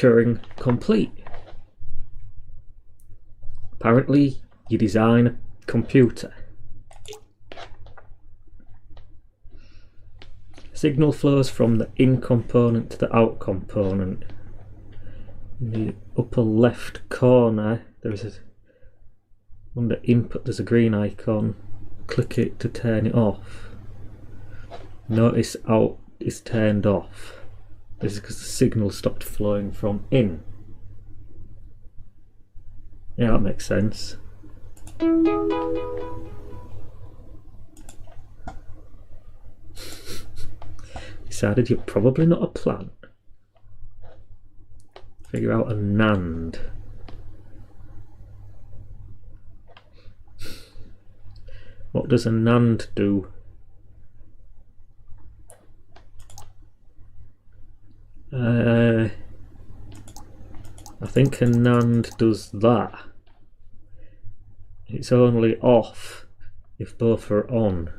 Turing Complete. Apparently, you design a computer. Signal flows from the in component to the out component. In the upper left corner, under input, there's a green icon. Click it to turn it off. Notice out is turned off. This is because the signal stopped flowing from in. Yeah, that makes sense. Decided you're probably not a plant. Figure out a NAND. What does a NAND do? I think a NAND does that. It's only off if both are on.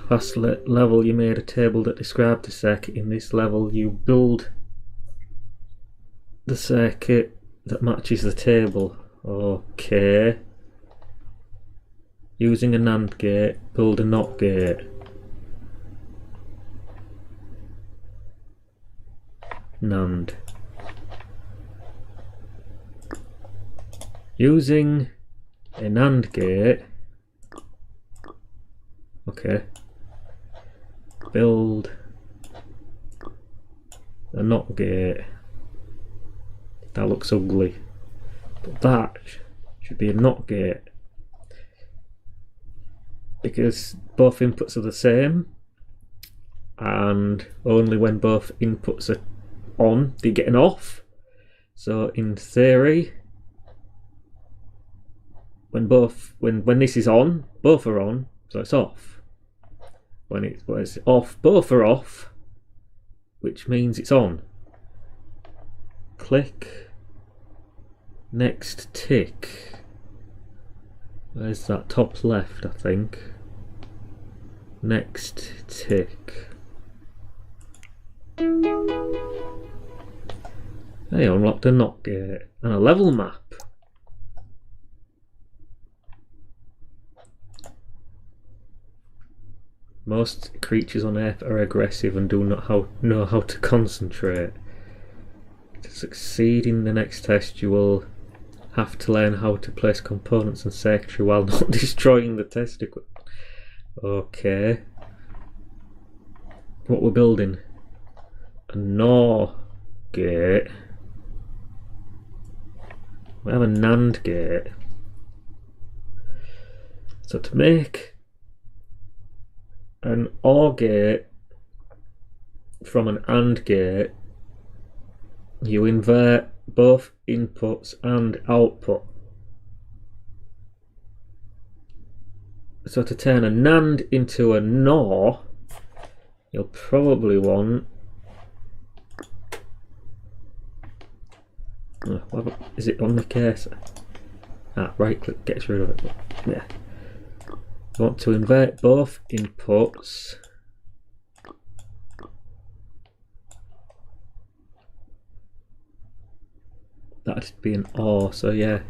Last level you made a table that described the circuit. In this level you build the circuit that matches the table. Okay. Using a NAND gate, build a NOT gate. NAND. Using a NAND gate. Okay. Build a NOT gate. That looks ugly. But that should be a NOT gate. Because both inputs are the same, and only when both inputs are on do you get an off. So in theory, when this is on, both are on, so it's off. When it's off, both are off, which means it's on. Click. Next tick. Where's that? Top left, I think. Next tick. Hey, unlocked a NOT gate and a level map. Most creatures on Earth are aggressive and do not know how to concentrate. To succeed in the next test, you will have to learn how to place components and circuitry while not destroying the test equipment. Okay. What we're building? A NOR gate. We have a NAND gate. So to make an OR gate from an AND gate, you invert both inputs and output. So to turn a NAND into a NOR, you'll probably want... is it on the cursor? Right click gets rid of it. Yeah. You want to invert both inputs. That'd be an OR, so yeah,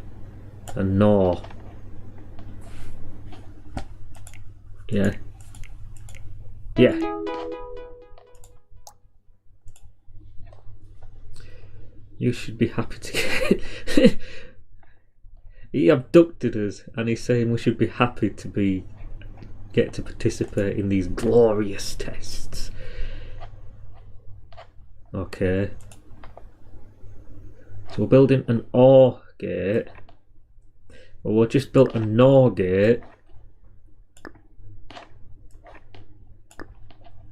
a NOR. Yeah. Yeah. You should be happy to get... He abducted us and he's saying we should be happy to get to participate in these glorious tests. Okay. So we're building an OR gate. Well, we'll just build a NOR gate.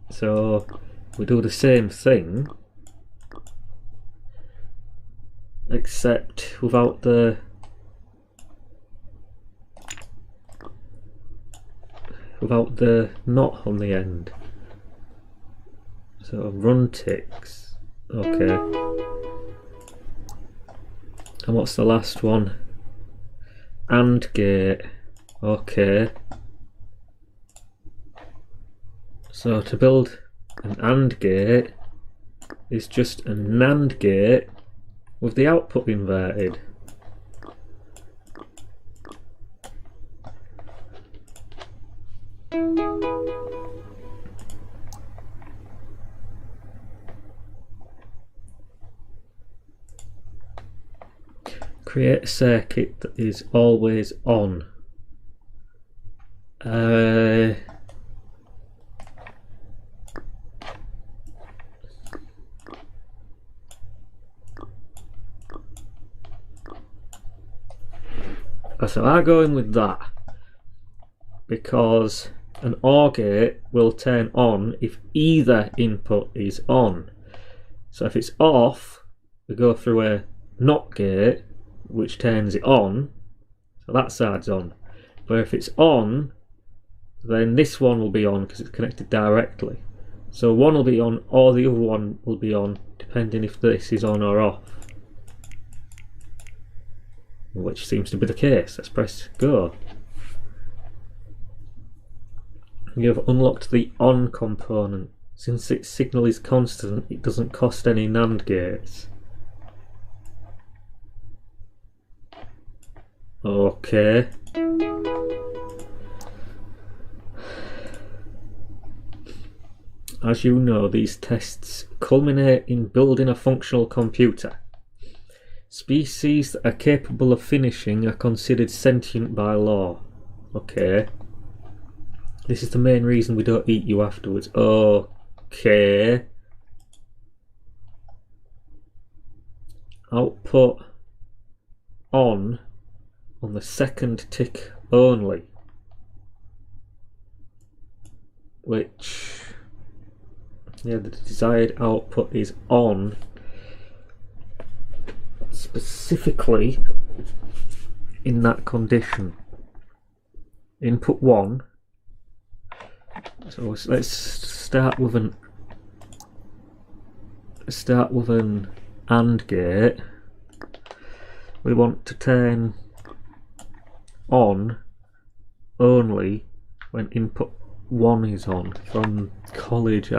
So we do the same thing, except without the NOT on the end. So run ticks. Okay. And what's the last one? AND gate. Okay. So to build an AND gate is just a NAND gate with the output inverted. Create a circuit that is always on. So I go in with that because an OR gate will turn on if either input is on. So if it's off, we go through a NOT gate which turns it on, so that side's on. But if it's on, then this one will be on because it's connected directly. So one will be on or the other one will be on depending if this is on or off, which seems to be the case. Let's press go. You have unlocked the on component. Since its signal is constant, it doesn't cost any NAND gates. Okay. As you know, these tests culminate in building a functional computer. Species that are capable of finishing are considered sentient by law. Okay. This is the main reason we don't eat you afterwards. Okay. Output on the second tick only, which, yeah, the desired output is on specifically in that condition. Input 1. So let's start with an AND gate. We want to turn on only when input 1 is on. From college,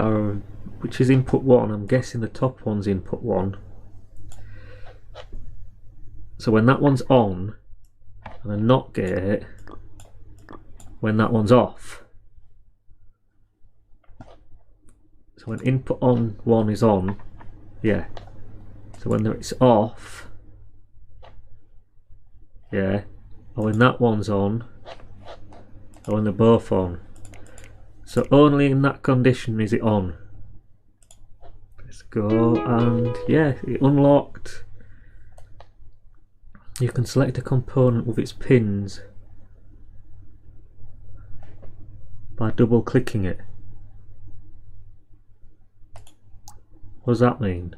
which is input 1. I'm guessing the top one's input 1. So when that one's on, and a NOT gate when that one's off. So when input on 1 is on, yeah. So when it's off, yeah. Or when that one's on, or when they're both on. So only in that condition is it on. Let's go, and yeah, it unlocked. You can select a component with its pins by double clicking it. What does that mean?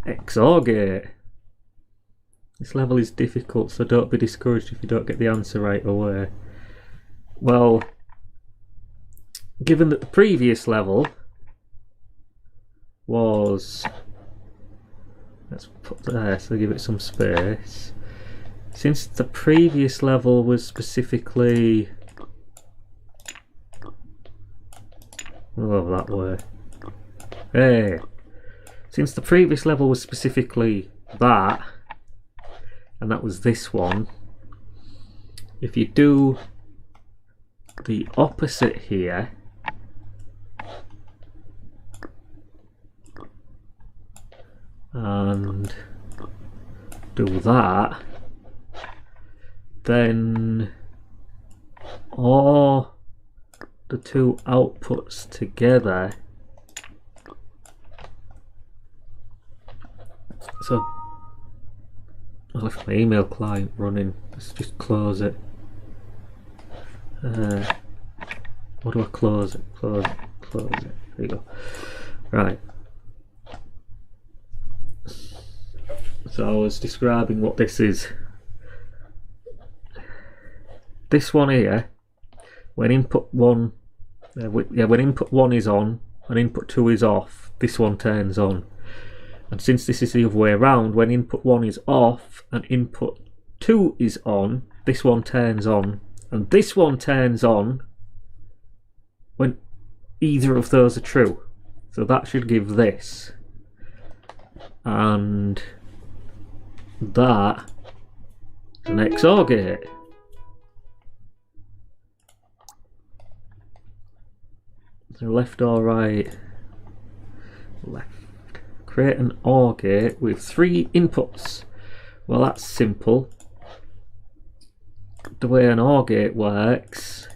XOR gate. This level is difficult, so don't be discouraged if you don't get the answer right away. Well, given that the previous level was, let's put there so give it some space. Since the previous level was specifically, oh, that way. Hey. Since the previous level was specifically that, and that was this one, if you do the opposite here, and do that, then all the two outputs together. So I left my email client running. Let's just close it. What do I close it? Close it. There you go. Right. So I was describing what this is. This one here, when input 1, when input 1 is on, and input 2 is off, this one turns on. And since this is the other way around, when input 1 is off and input 2 is on, this one turns on, and this one turns on when either of those are true. So that should give this. And that is an XOR gate. So left or right? Left. Create an OR gate with 3 inputs. Well, that's simple. The way an OR gate works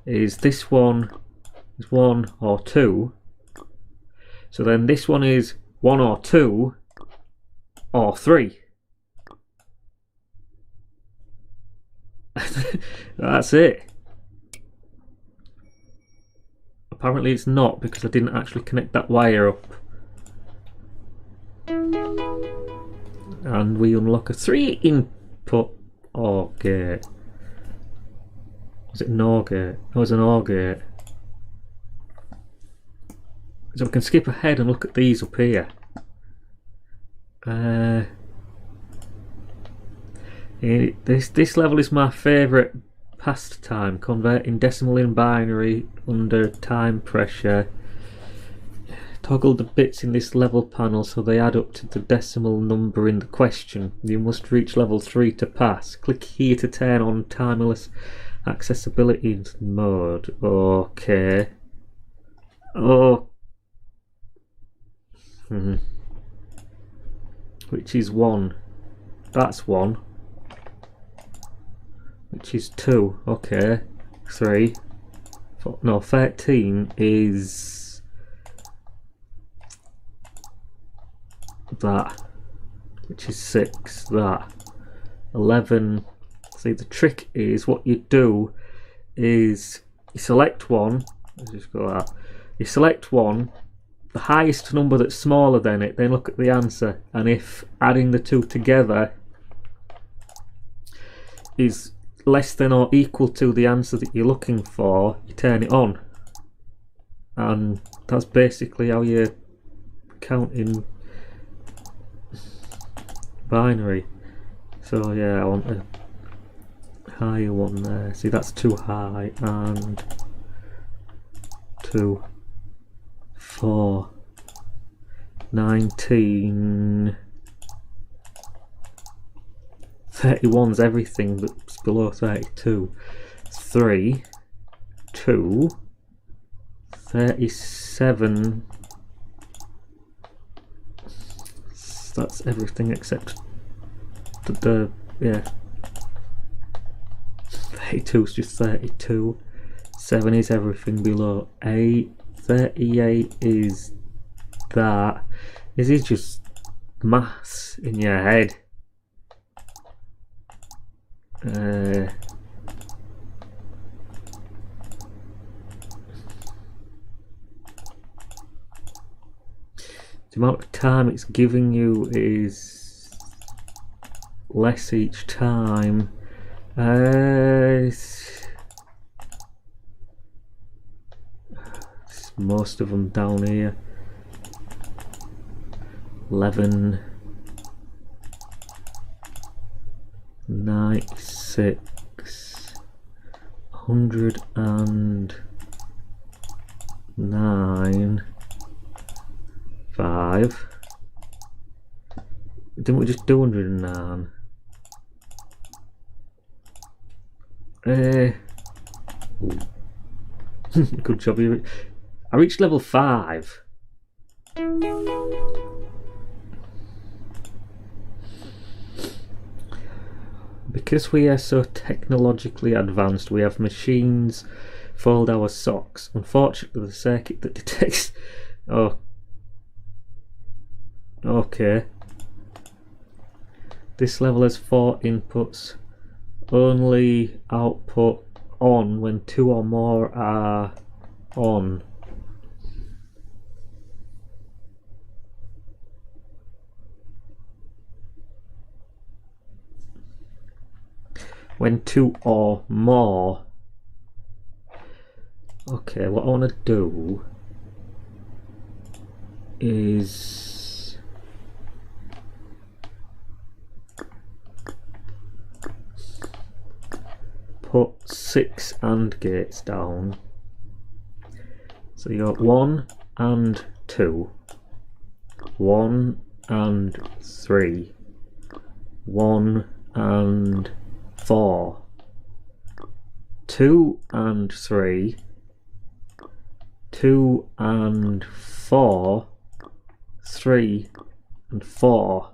is this one is 1 or 2. So then this one is 1 or 2 or 3. That's it. Apparently it's not, because I didn't actually connect that wire up. And we unlock a 3 input OR gate. Was it an OR gate? No, it was an OR gate. So we can skip ahead and look at these up here. This level is my favourite pastime, converting decimal in binary under time pressure. Toggle the bits in this level panel so they add up to the decimal number in the question. You must reach level 3 to pass. Click here to turn on timeless accessibility mode. Okay. Oh. Which is 1. That's 1. Which is 2. Okay. 3. 4, no, 13 is that. Which is 6. That. 11. See, the trick is what you do is you select one. Let's just go that. You select one. The highest number that's smaller than it, then look at the answer, and if adding the 2 together is less than or equal to the answer that you're looking for, you turn it on. And that's basically how you count in binary. So yeah, I want a higher one there. See, that's too high. And 2, 4, 19, 31's everything that's below 32. 3, 2, 37. That's everything except the yeah. 32 is just 32. 7 is everything below 8. 38 is that. This is just maths in your head. The amount of time it's giving you is less each time. Most of them down here. 11, 96, 109, 5. Didn't we just do 109? Good job. I reached level 5. Because we are so technologically advanced, we have machines fold our socks. Unfortunately, the circuit that detects... Oh. Okay. This level has 4 inputs. Only output on when 2 or more are on. When 2 or more Okay, what I want to do is put 6 AND gates down. So you got 1 and 2, 1 and 3, 1 and 4, 2 and 3, 2 and 4, 3 and 4.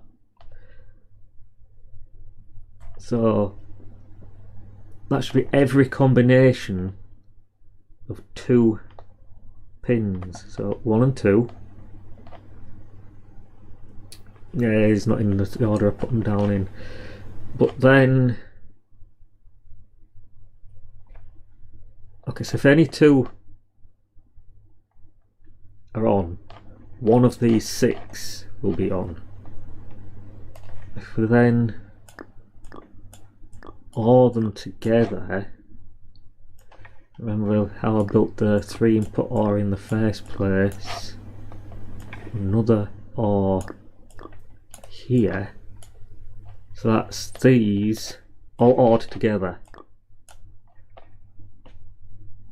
So that should be every combination of 2 pins. So 1 and 2. Yeah, it's not in the order I put them down in. But then, okay, so if any 2 are on, one of these 6 will be on. If we then OR them together, remember how I built the 3 input OR in the first place, another OR here, so that's these all OR'd together,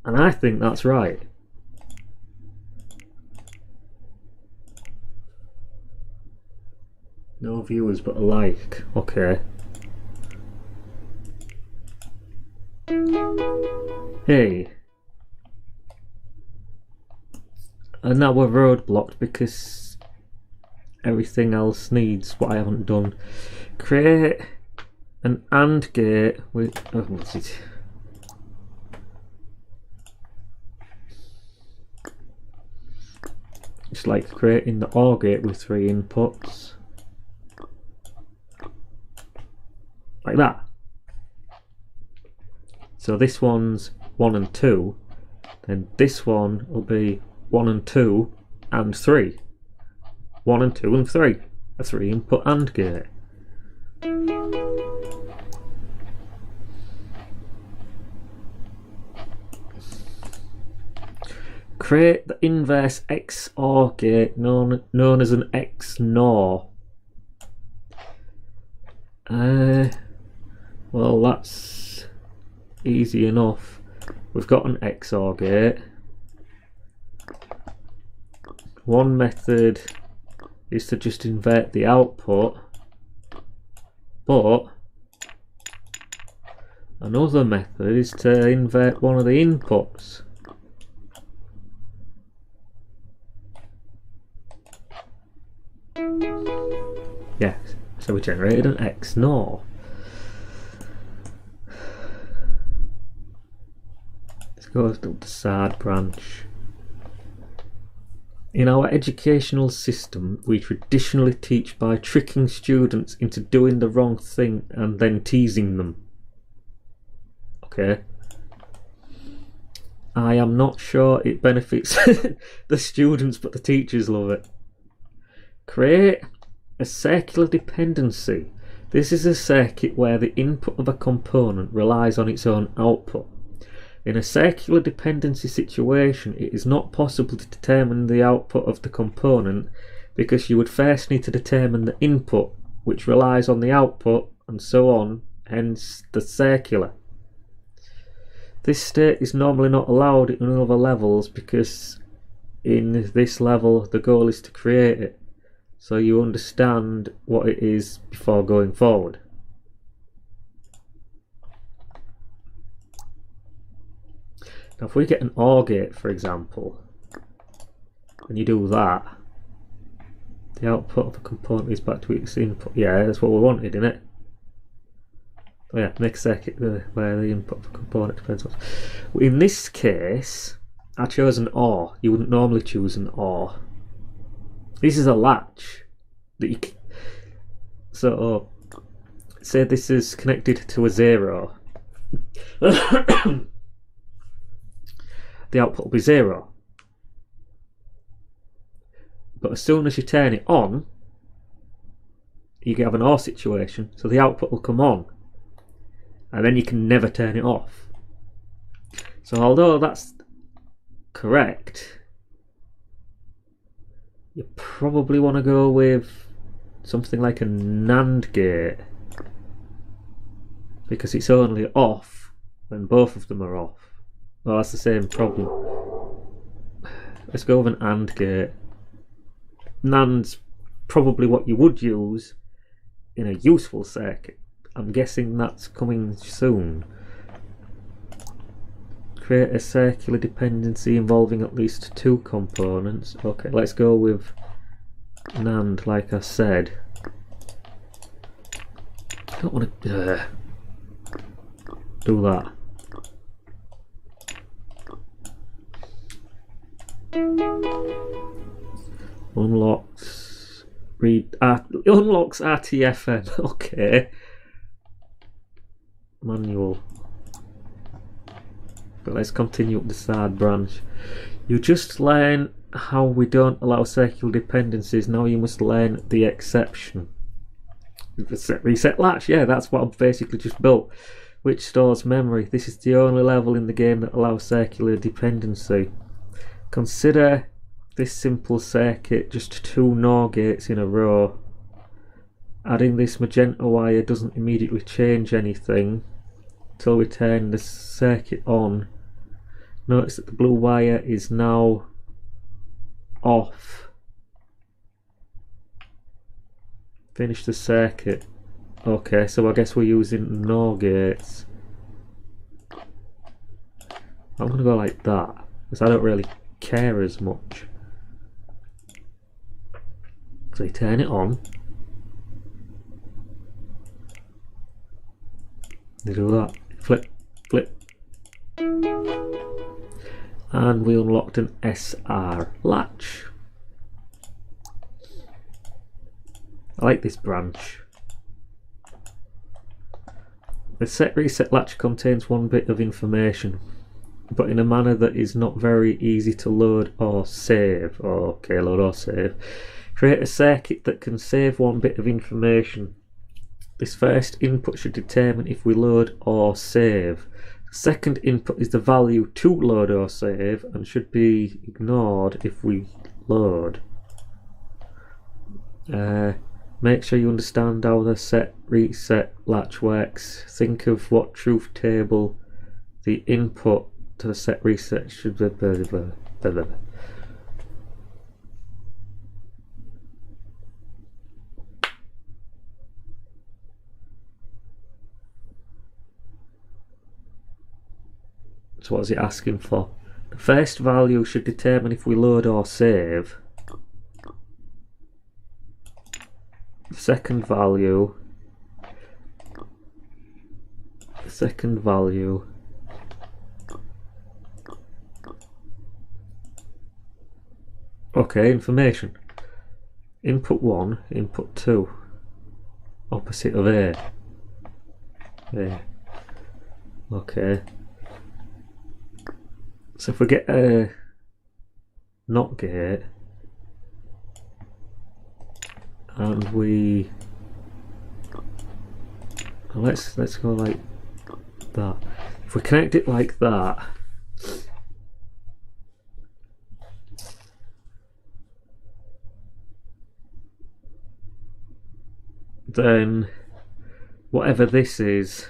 and I think that's right. No viewers but a like. Okay. Hey. And now we're roadblocked because everything else needs what I haven't done. Create an AND gate with... oh, what's it? It's like creating the OR gate with 3 inputs. Like that. So this one's 1 and 2, then this one will be 1 and 2 and 3. 1 and 2 and 3. A 3 input AND gate. Create the inverse XOR gate known as an XNOR. Well, that's easy enough. We've got an XOR gate. One method is to just invert the output, but another method is to invert one of the inputs. Yes, so we generated an XNOR. Let's go to the SAD branch. In our educational system, we traditionally teach by tricking students into doing the wrong thing and then teasing them. Okay. I am not sure it benefits the students, but the teachers love it. Create a circular dependency. This is a circuit where the input of a component relies on its own output. In a circular dependency situation, it is not possible to determine the output of the component because you would first need to determine the input, which relies on the output, and so on, hence the circular. This state is normally not allowed in other levels because in this level the goal is to create it, so you understand what it is before going forward. Now if we get an OR gate, for example, and you do that, the output of a component is back to its input. Yeah, that's what we wanted, isn't it? Oh yeah, next circuit where the input of a component depends on. In this case, I chose an OR. You wouldn't normally choose an OR. This is a latch that you. So, say this is connected to a 0. The output will be 0. But as soon as you turn it on, you have an OR situation, so the output will come on, and then you can never turn it off. So although that's correct, you probably want to go with something like a NAND gate, because it's only off when both of them are off. Well, that's the same problem. Let's go with an AND gate. NAND's probably what you would use in a useful circuit. I'm guessing that's coming soon. Create a circular dependency involving at least two components. Okay, let's go with NAND, like I said. I don't want to do that. Unlocks unlocks RTFM. Okay. Manual. But let's continue up the side branch. You just learn how we don't allow circular dependencies. Now you must learn the exception. Reset latch. Yeah, that's what I've basically just built, which stores memory. This is the only level in the game that allows circular dependency. Consider this simple circuit, just two NOR gates in a row. Adding this magenta wire doesn't immediately change anything until we turn the circuit on. Notice that the blue wire is now off. Finish the circuit. Okay, so I guess we're using NOR gates. I'm gonna go like that, because I don't really care as much. So you turn it on. You do that. Flip, flip. And we unlocked an SR latch. I like this branch. The set reset latch contains one bit of information, but in a manner that is not very easy to load or save. Okay, load or save. Create a circuit that can save one bit of information. This first input should determine if we load or save. The second input is the value to load or save and should be ignored if we load. Make sure you understand how the set reset latch works. Think of what truth table the input to the set reset should be. So what is it asking for? The first value should determine if we load or save. The second value. Okay, information. Input 1, input 2. Opposite of A. A. Okay. So if we get a NOT gate and we let's go like that. If we connect it like that, then whatever this is,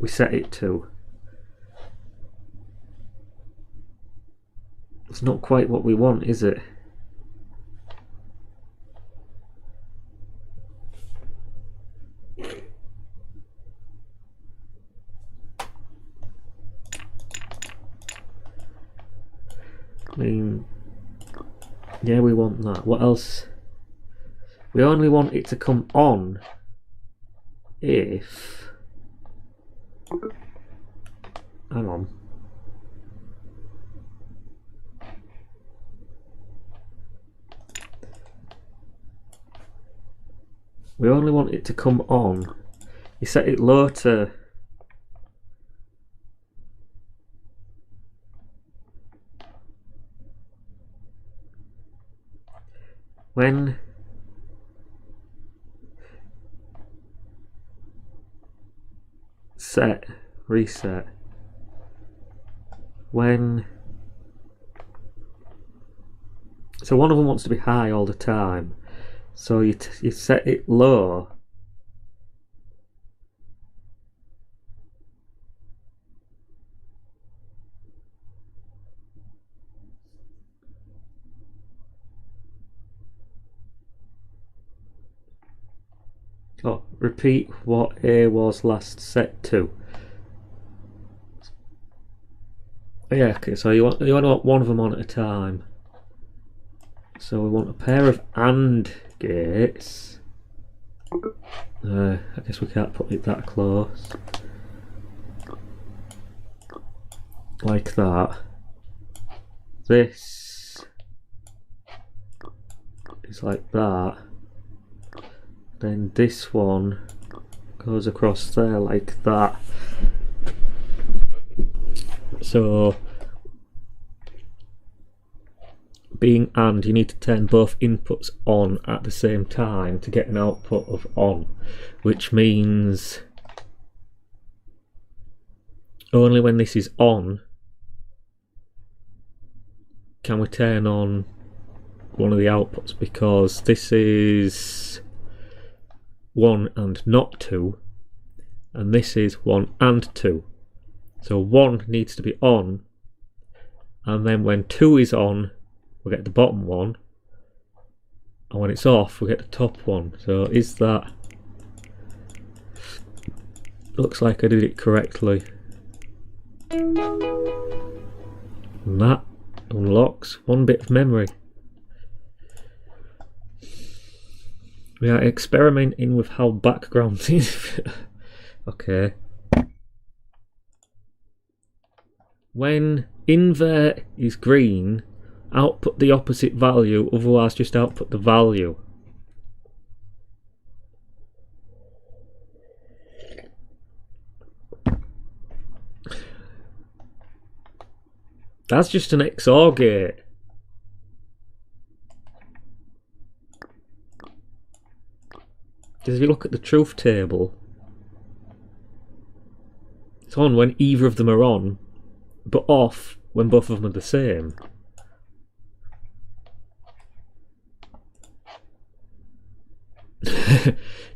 we set it to. It's not quite what we want, is it? I mean, yeah, we want that. What else? We only want it to come on if... Hang on. We only want it to come on. You set it low to... When... Set, reset. When So one of them wants to be high all the time. So you set it low. Oh, repeat what A was last set to. Yeah, okay, so you want one of them on at a time. So we want a pair of AND gates. I guess we can't put it that close. Like that. This is like that. Then this one goes across there like that. So, being AND, you need to turn both inputs on at the same time to get an output of on, which means only when this is on can we turn on one of the outputs, because this is 1 and not 2, and this is 1 and 2. So 1 needs to be on, and then when 2 is on, we get the bottom one, and when it's off, we get the top one. So is that... Looks like I did it correctly. And that unlocks one bit of memory. We are experimenting with how background is. Okay. When invert is green, output the opposite value, otherwise just output the value. That's just an XOR gate. Because if you look at the truth table, it's on when either of them are on, but off when both of them are the same.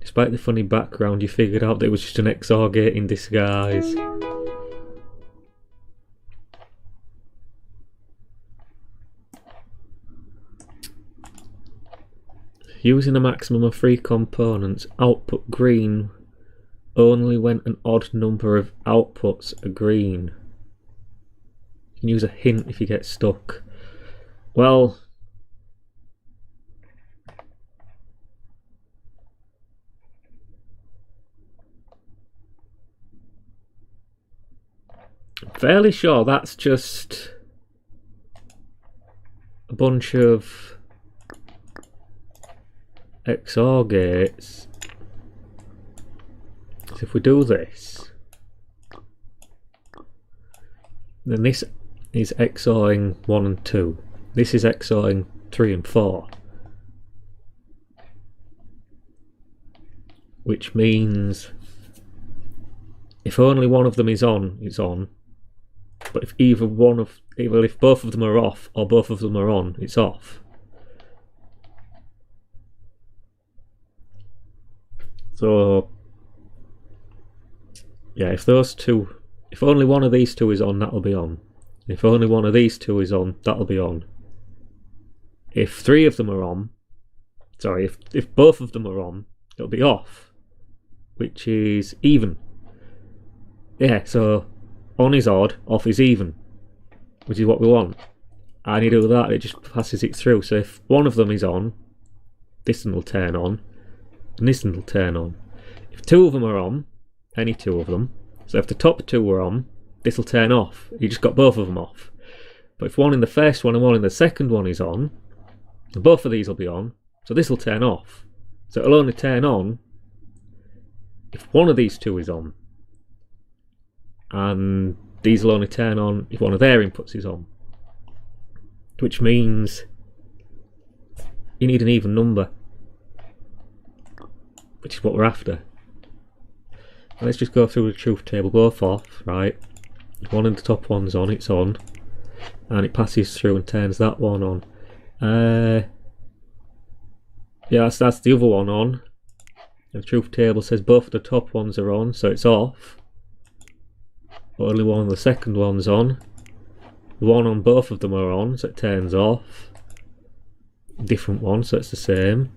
Despite the funny background, you figured out that it was just an XOR gate in disguise. Using a maximum of 3 components, output green only when an odd number of outputs are green. You can use a hint if you get stuck. Well, I'm fairly sure that's just a bunch of XOR gates. So if we do this, then this is XORing 1 and 2. This is XORing 3 and 4. Which means if only one of them is on, it's on. But if either if both of them are off or both of them are on, it's off. So yeah, if only one of these two is on, that'll be on. If only one of these two is on, that'll be on. If 3 of them are on, sorry, if both of them are on, it'll be off, which is even. Yeah, so on is odd, off is even, which is what we want. And you do that, it just passes it through. So if one of them is on, this one will turn on, and this one will turn on. If 2 of them are on, any 2 of them, so if the top 2 were on, this will turn off. You just got both of them off. But if one in the first one and one in the second one is on, both of these will be on, so this will turn off. So it'll only turn on if one of these 2 is on. And these will only turn on if one of their inputs is on. Which means you need an even number, which is what we're after. And let's just go through the truth table, both off, right? If one of the top one's on, it's on, and it passes through and turns that one on. Yeah, that's the other one on. The truth table says both of the top ones are on, so it's off. Only one of the second one's on. The one on both of them are on, so it turns off. Different one, so it's the same.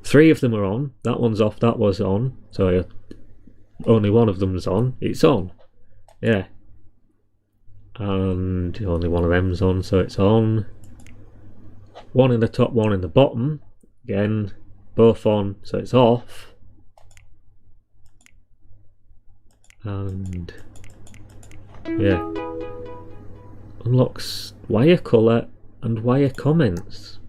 3 of them are on. That one's off, that was on. So only one of them's on. It's on. Yeah. And only one of them's on, so it's on. One in the top, one in the bottom. Again, both on, so it's off. And yeah, unlocks wire colour and wire comments.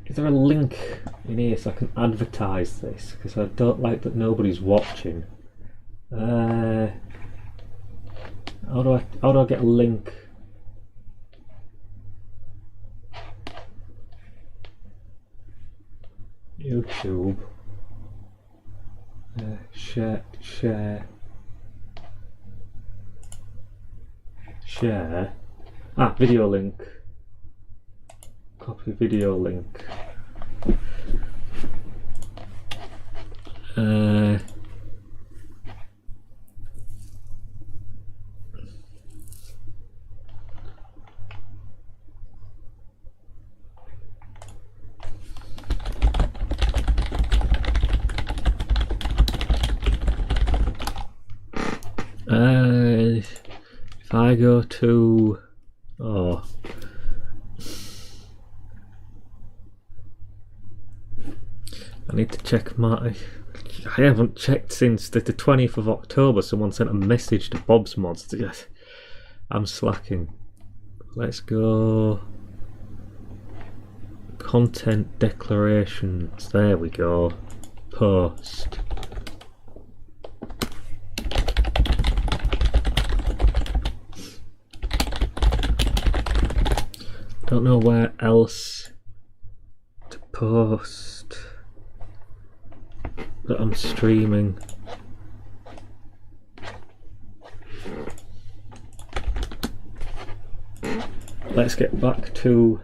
Is there a link in here so I can advertise this? Because I don't like that nobody's watching. How do I get a link? YouTube. Share. Video link. Copy video link. If I go to I need to check my. I haven't checked since the 20th of October. Someone sent a message to Bob's Mods. I'm slacking. Let's go. Content declarations. There we go. Post. Don't know where else to post that I'm streaming. Let's get back to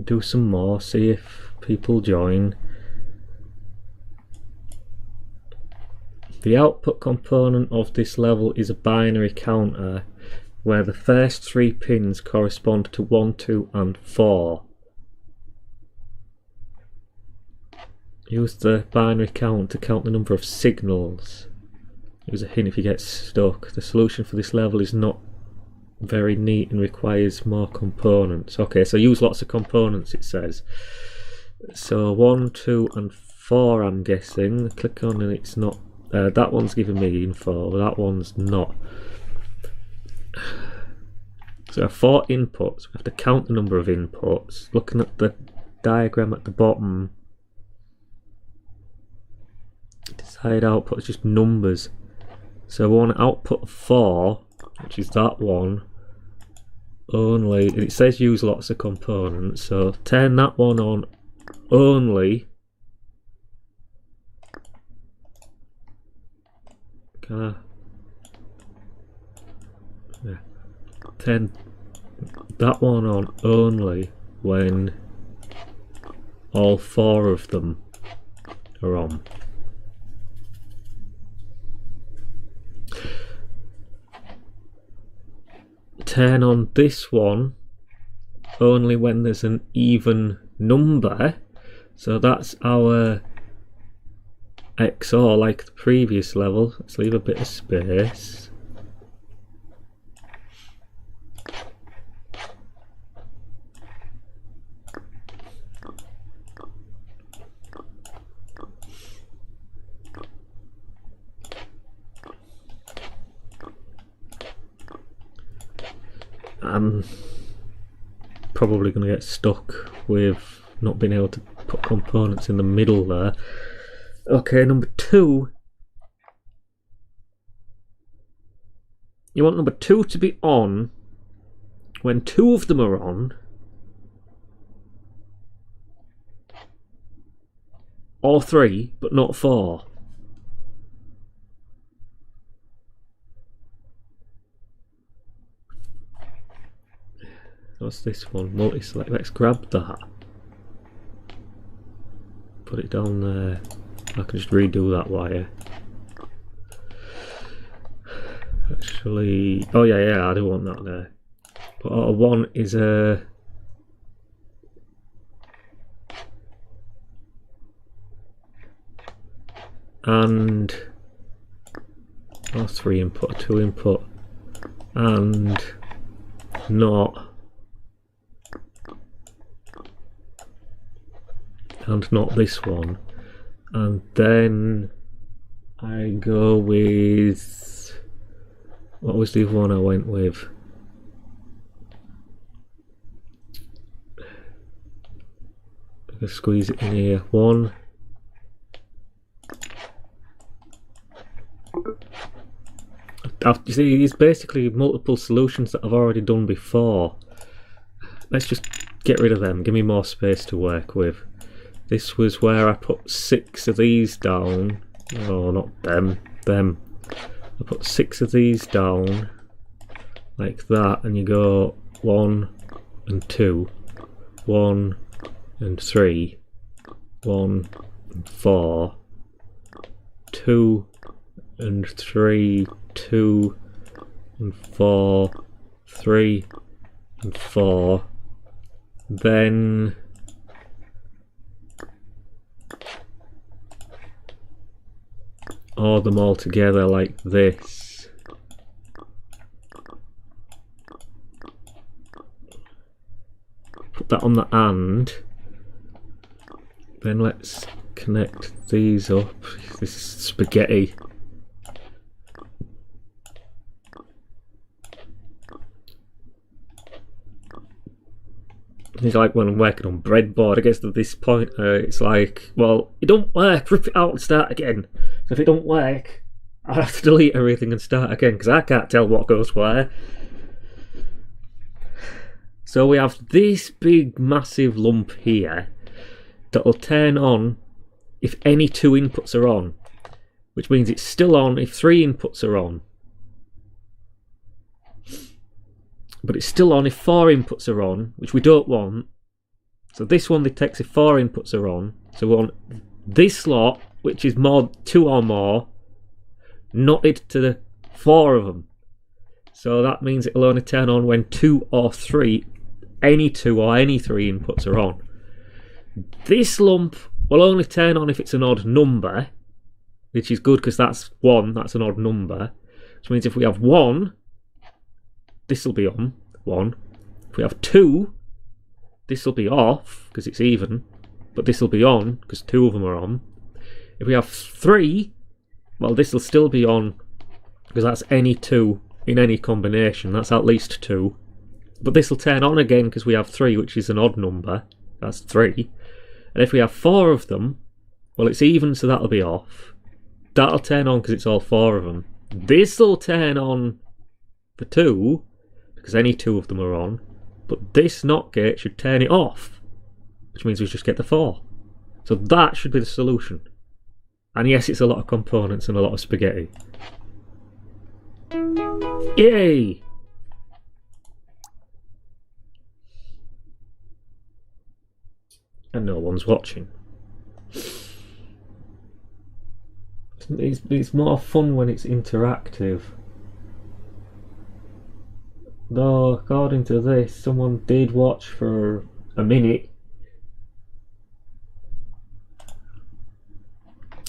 do some more, see if people join. The output component of this level is a binary counter where the first 3 pins correspond to 1, 2 and 4. Use the binary count to count the number of signals. Use a hint if you get stuck. The solution for this level is not very neat and requires more components. Okay, so use lots of components, it says. So 1, 2 and 4 I'm guessing. Click on and it's not. That one's giving me info, but that one's not. So there are 4 inputs. We have to count the number of inputs. Looking at the diagram at the bottom, desired output is just numbers. So we want an output of 4, which is that one. Only, and it says use lots of components, so turn that one on only. Yeah. Turn that one on only when all 4 of them are on. Turn on this one only when there's an even number, so that's our XOR like the previous level. Let's leave a bit of space. I'm probably going to get stuck with not being able to put components in the middle there. Okay, number 2. You want number 2 to be on when 2 of them are on or 3, but not 4. What's this one? Multi-select. Let's grab that. Put it down there. I can just redo that wire. Actually, oh yeah, I do want that there. But what I want is a and or 3 input, 2 input, and not this one. And then I go with, what was the other one I went with? I'm gonna squeeze it in here. 1. You see, it's basically multiple solutions that I've already done before. Let's just get rid of them. Give me more space to work with. This was where I put 6 of these down. Oh, not them. Them. I put 6 of these down like that, and you go 1 and 2, 1 and 3, 1 and 4, 2 and 3, 2 and 4, 3 and 4. Then or them all together like this. Put that on the and. Then let's connect these up. This is spaghetti. It's like when I'm working on breadboard, it gets to this point, it's like, well, it don't work, rip it out and start again. So if it don't work, I have to delete everything and start again, because I can't tell what goes where. So we have this big massive lump here that will turn on if any 2 inputs are on, which means it's still on if 3 inputs are on. But it's still on if 4 inputs are on, which we don't want. So this one detects if 4 inputs are on. So we want this slot, which is 2 or more, knotted to the 4 of them. So that means it'll only turn on when 2 or 3, any 2 or any 3 inputs are on. This lump will only turn on if it's an odd number, which is good because that's 1, that's an odd number. Which means if we have 1, this will be on, 1. If we have 2, this will be off, because it's even, but this will be on, because 2 of them are on. If we have 3, well, this will still be on, because that's any 2 in any combination, that's at least 2. But this will turn on again, because we have 3, which is an odd number, that's 3. And if we have 4 of them, well, it's even, so that'll be off. That'll turn on, because it's all 4 of them. This will turn on for 2, because any 2 of them are on, but this NOT gate should turn it off, which means we just get the 4. So that should be the solution. And yes, it's a lot of components and a lot of spaghetti. Yay! And no one's watching. It's more fun when it's interactive. Though, according to this, someone did watch for a minute.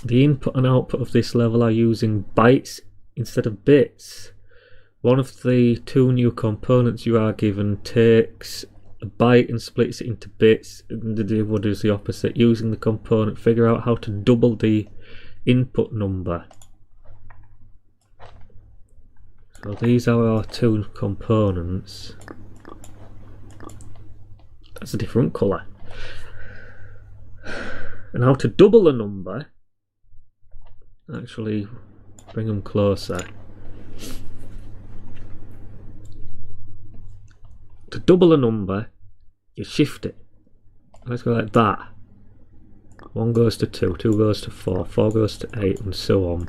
The input and output of this level are using bytes instead of bits. One of the 2 new components you are given takes a byte and splits it into bits, and the other one does the opposite. Using the component, figure out how to double the input number. So these are our 2 components. That's a different colour. And how to double the number, actually bring them closer. To double a number, you shift it. Let's go like that. 1 goes to 2, 2 goes to 4, 4 goes to 8, and so on.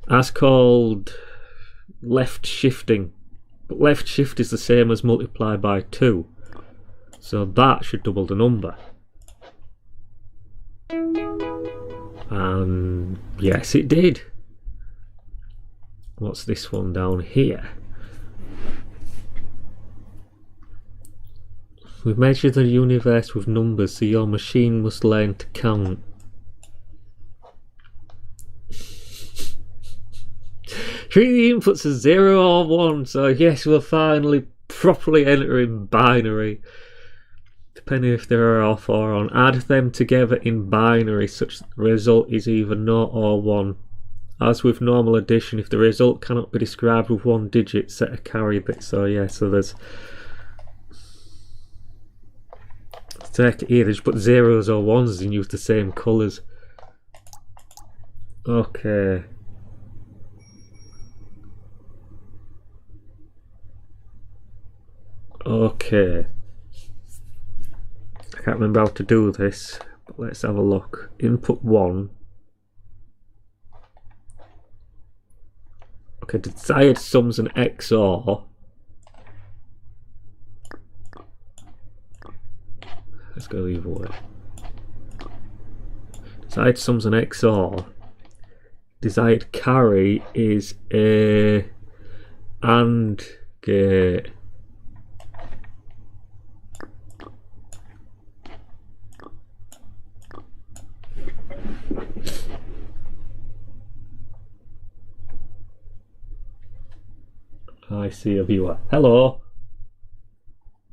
That's called left shifting. But left shift is the same as multiply by 2. So that should double the number. And yes, it did. What's this one down here? We measure the universe with numbers, so your machine must learn to count. Treat the inputs as 0 or 1, so yes, we're finally properly entering binary. Depending if there are off or on. Add them together in binary such that the result is either 0 or 1. As with normal addition, if the result cannot be described with 1 digit, set a carry bit. So yeah, so there's... Take it here, they just put 0s or 1s and use the same colours. Okay. Okay. I can't remember how to do this, but let's have a look. Input 1. Okay, desired sums an XOR. Let's go either way. Desired sums an XOR. Desired carry is a AND gate. I see a viewer. Hello!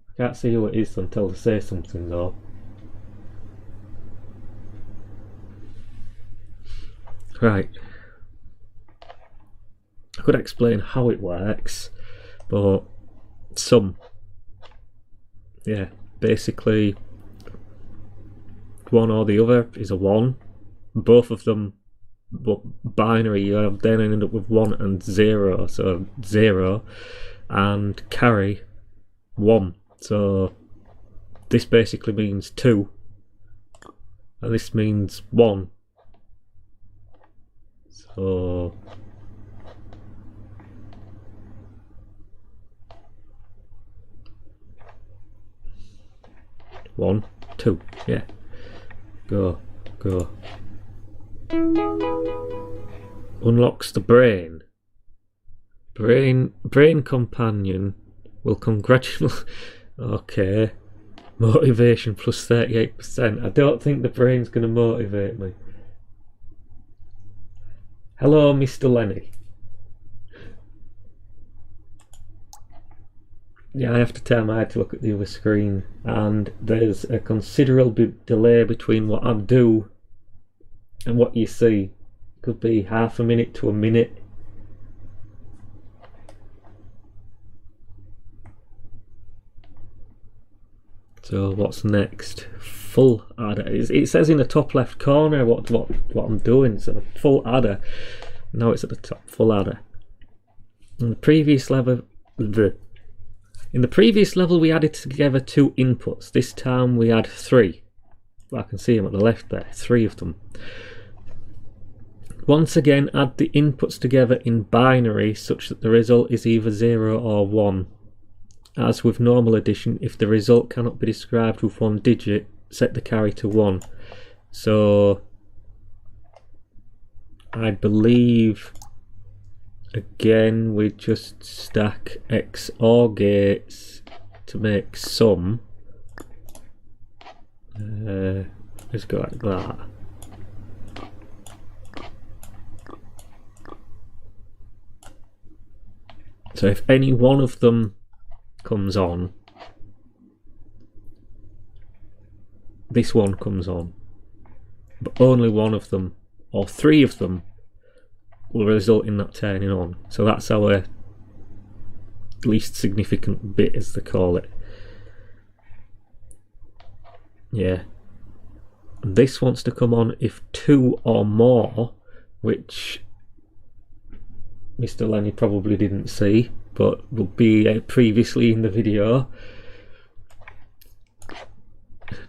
I can't see who it is until they say something though. Right. I could explain how it works, but yeah, basically one or the other is a 1. Both of them, but binary, you then end up with 1 and 0, so 0 and carry 1. So this basically means 2 and this means 1. So one, 2, yeah. Go. Unlocks the brain. Brain companion will congratulate. Okay. Motivation plus 38%. I don't think the brain's going to motivate me. Hello, Mr. Lenny. Yeah, I have to turn my head to look at the other screen, and there's a considerable delay between what I do and what you see. Could be half a minute to a minute. So what's next? Full adder. It says in the top left corner what I'm doing. So full adder. Now it's at the top. Full adder. In the previous level, we added together 2 inputs. This time we add 3. Well, I can see them at the left there. 3 of them. Once again, add the inputs together in binary such that the result is either 0 or 1. As with normal addition, if the result cannot be described with 1 digit, set the carry to 1. So I believe again we just stack XOR gates to make sum. Let's go like that. So if any one of them comes on, this one comes on, but only one of them or 3 of them will result in that turning on. So that's our least significant bit, as they call it. Yeah. And this wants to come on if 2 or more, which Mr. Lenny probably didn't see, but will be previously in the video.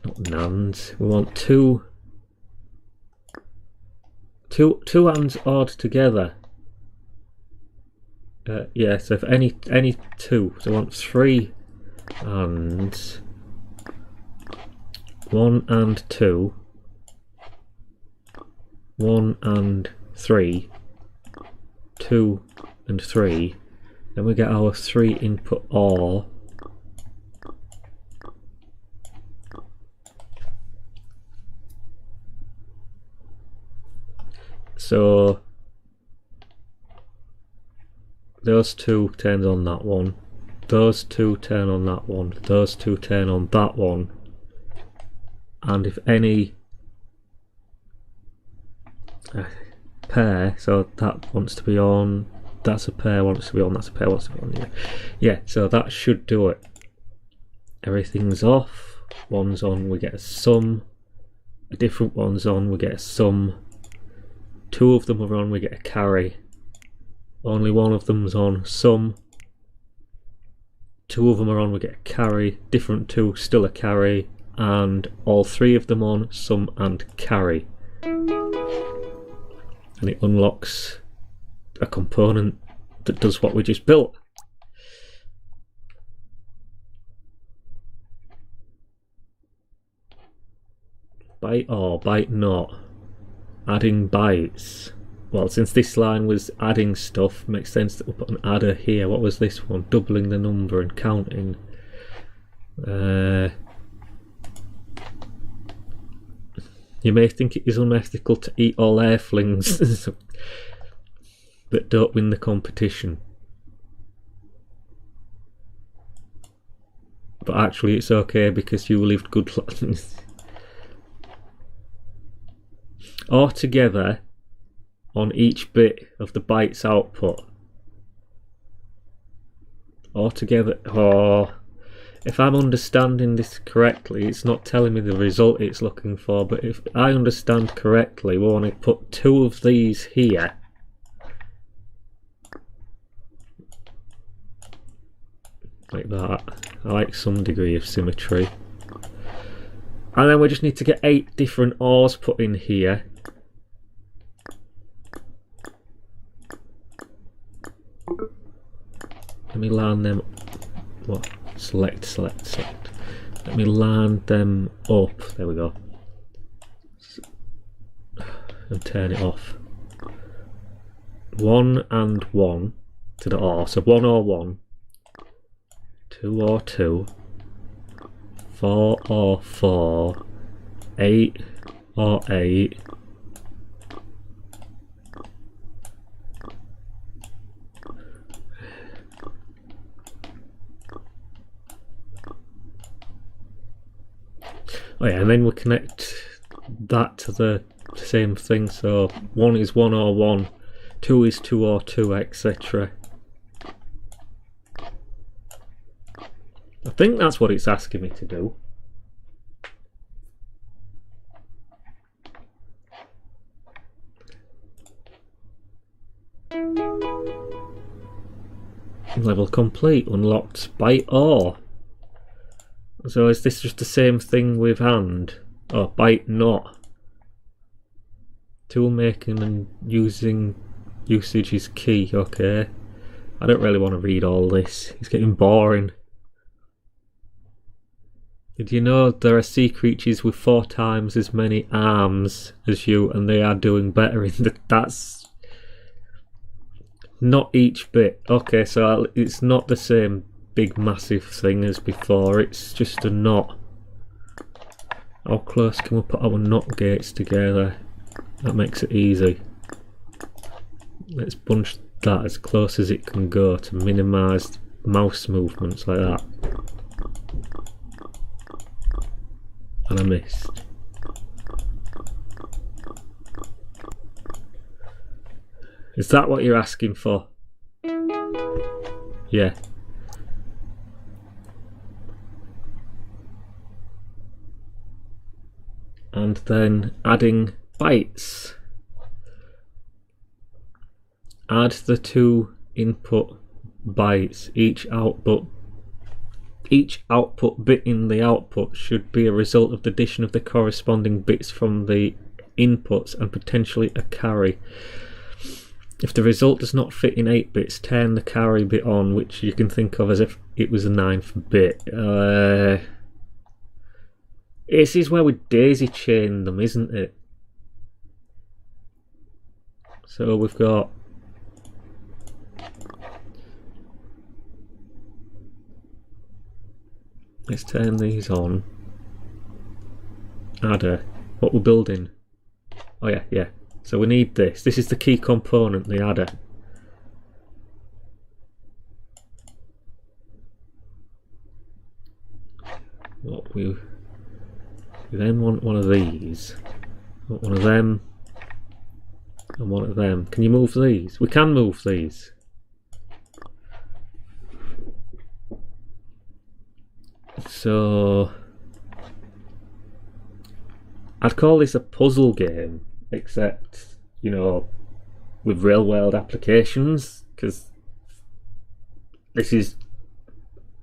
not NANDs. We want two ANDs odd together. Yeah, so if any two, so I want 3 ANDs, 1 and 2, 1 and 3, 2 and 3, then we get our 3 input OR. So those 2 turns on that one, those 2 turn on that one, those 2 turn on that one, and if any pair, so that wants to be on, that's a pair wants to be on, that's a pair wants to be on, yeah, so that should do it. Everything's off, one's on, we get a sum, a different one's on, we get a sum, 2 of them are on, we get a carry. Only one of them's on, sum. 2 of them are on, we get a carry. Different 2, still a carry. And all 3 of them on, sum and carry. And it unlocks a component that does what we just built. Byte or byte not. Adding bytes. Well, since this line was adding stuff, makes sense that we'll put an adder here. What was this one? Doubling the number and counting. You may think it is unethical to eat all airflings that don't win the competition. But actually it's okay because you lived good lives. Altogether, on each bit of the byte's output. Altogether, if I'm understanding this correctly, it's not telling me the result it's looking for, but if I understand correctly, we want to put 2 of these here. Like that. I like some degree of symmetry. And then we just need to get 8 different ORs put in here. Let me line them. What? Select. Let me line them up. There we go. And turn it off. 1 and 1 to the OR. So 1 or 1. 2 or 2. 4 or 4. 8 or 8. Oh yeah, and then we connect that to the same thing, so 1 is 1 or 1, 2 is 2 or 2, etc. I think that's what it's asking me to do. Level complete, unlocked byte OR. So is this just the same thing with AND? Or byte not? Tool making and using usage is key, okay. I don't really want to read all this, it's getting boring. Did you know there are sea creatures with 4 times as many arms as you and they are doing better in the... That's... Not each bit. Okay, so it's not the same big massive thing as before, it's just a knot. How close can we put our knot gates together? That makes it easy. Let's bunch that as close as it can go to minimise mouse movements like that. And I missed. Is that what you're asking for? Yeah. And then adding bytes. Add the 2 input bytes, each output each output bit in the output should be a result of the addition of the corresponding bits from the inputs and potentially a carry. If the result does not fit in 8 bits, turn the carry bit on, which you can think of as if it was a 9th bit. This is where we daisy chain them, isn't it? So we've got let's turn these on. Adder. What we're building. Oh yeah. So we need this. This is the key component, the adder. What we then want one of these. Want one of them. And one of them. Can you move these? We can move these. So I'd call this a puzzle game, except, you know, with real world applications, because this is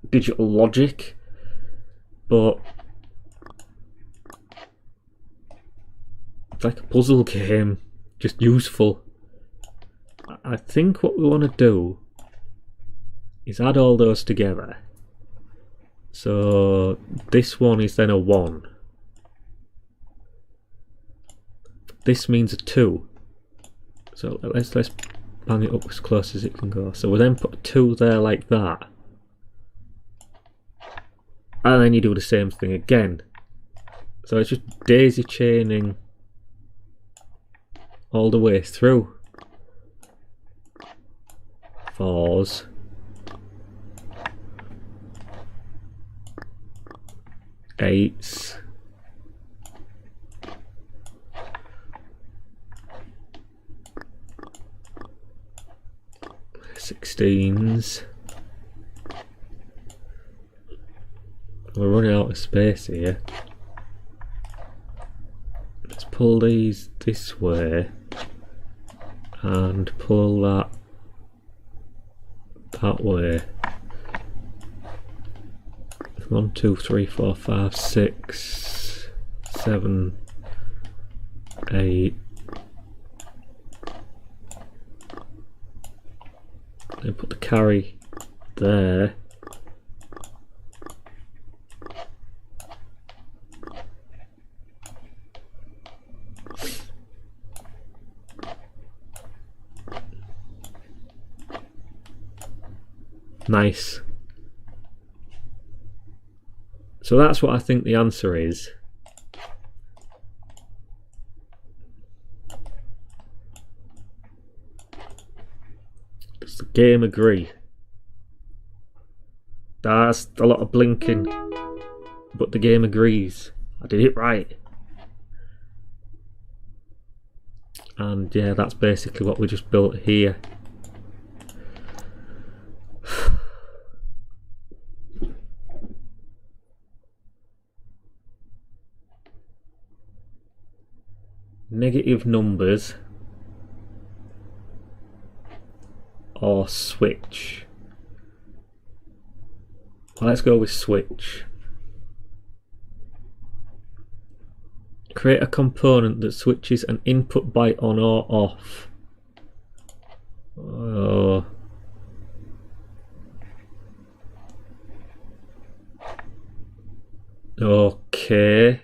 digital logic, but it's like a puzzle game, just useful. I think what we want to do is add all those together. So this one is then a 1. This means a 2. So let's bang it up as close as it can go. So we then put a 2 there like that. And then you do the same thing again. So it's just daisy chaining all the way through. 4s. 8s. 16s. We're running out of space here. Let's pull these this way and pull that way. 1, 2, 3, 4, 5, 6, 7, 8. Then put the carry there. Nice. So that's what I think the answer is. Does the game agree? That's a lot of blinking, but the game agrees. I did it right. And yeah, that's basically what we just built here. Negative numbers or switch. Well, let's go with switch. Create a component that switches an input byte on or off. Oh. Okay.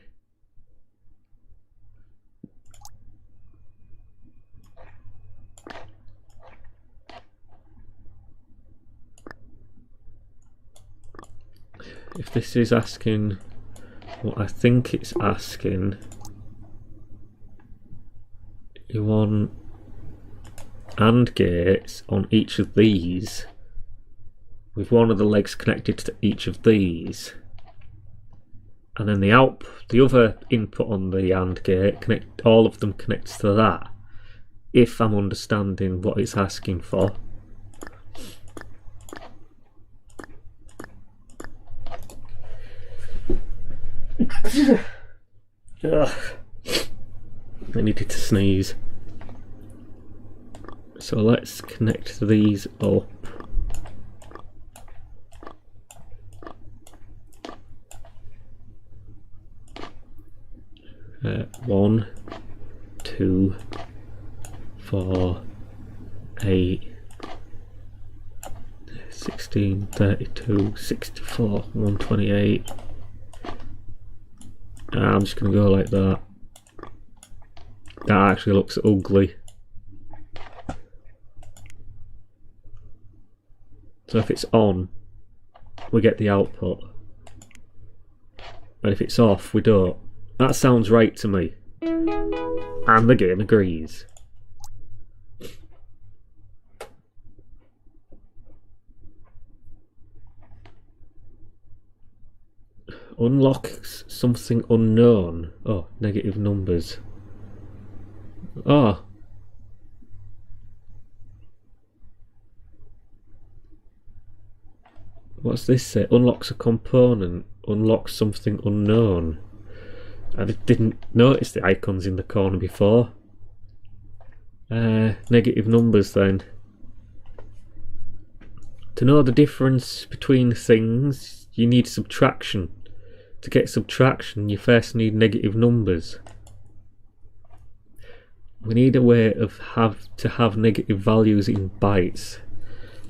If this is asking what I think it's asking, you want AND gates on each of these with one of the legs connected to each of these, and then the other input on the AND gate, all of them connects to that, if I'm understanding what it's asking for. Ugh. I needed to sneeze. So let's connect these up. 1, 2, 4, 8, 16, 32, 64, 128. I'm just going to go like that. That actually looks ugly. So if it's on, we get the output. And if it's off, we don't. That sounds right to me. And the game agrees. Unlocks something unknown. Oh, negative numbers. Oh. What's this say? Unlocks a component. Unlocks something unknown. I didn't notice the icons in the corner before. Negative numbers then. To know the difference between things, you need subtraction. To get subtraction, you first need negative numbers. We need a way of to have negative values in bytes.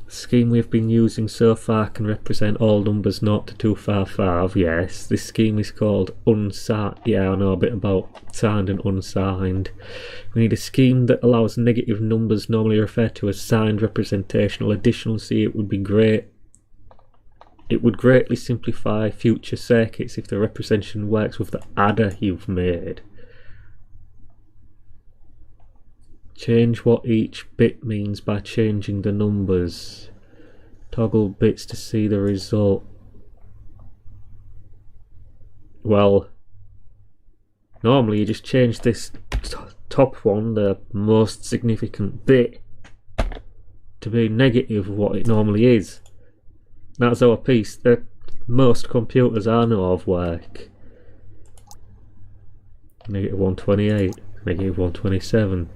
The scheme we've been using so far can represent all numbers 0 to 255. Yes, this scheme is called unsigned. Yeah, I know a bit about signed and unsigned. We need a scheme that allows negative numbers, normally referred to as signed representational additional. See, it would be great. It would greatly simplify future circuits if the representation works with the adder you've made. Change what each bit means by changing the numbers. Toggle bits to see the result. Well, normally you just change this top one, the most significant bit, to be negative of what it normally is. That's how a piece that most computers I know of work. Negative 128, negative 127.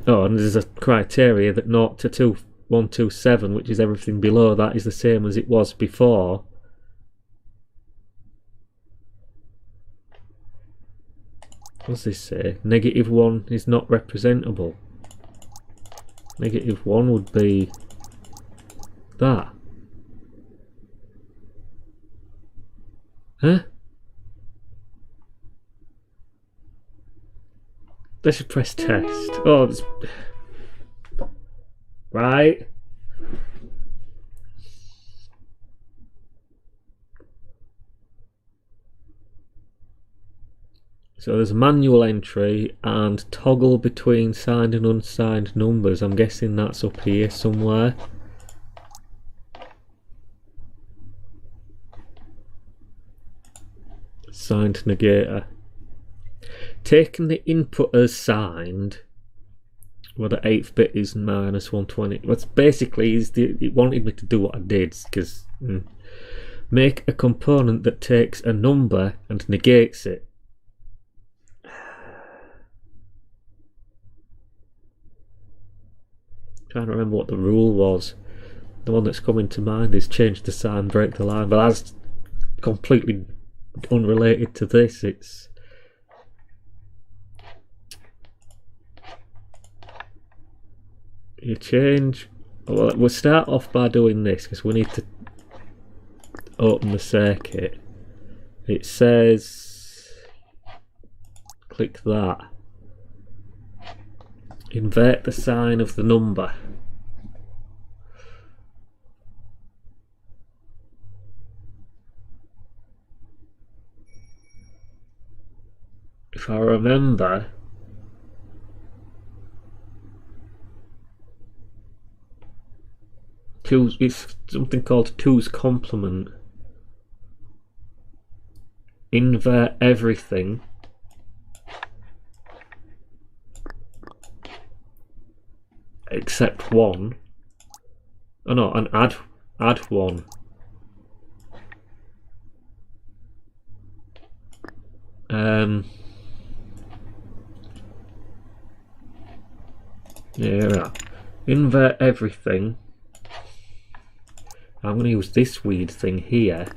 Oh, and there's a criteria that 0 to 2127, which is everything below that, is the same as it was before. What's this say? Negative 1 is not representable. Negative 1 would be that. Huh? Let's just press test. Oh, it's... right. So there's manual entry and toggle between signed and unsigned numbers. I'm guessing that's up here somewhere. Signed negator. Taking the input as signed, where the 8th bit is minus 120. What's basically is it wanted me to do what I did, because make a component that takes a number and negates it. Trying to remember what the rule was. The one that's coming to mind is change the sign, break the line, but that's completely unrelated to this. It's you change. Well, we'll start off by doing this because we need to open the circuit. It says click that. Invert the sign of the number. If I remember, it's something called 2's complement. Invert everything except 1. Oh no, and add 1. Yeah, right. Invert everything. I'm going to use this weird thing here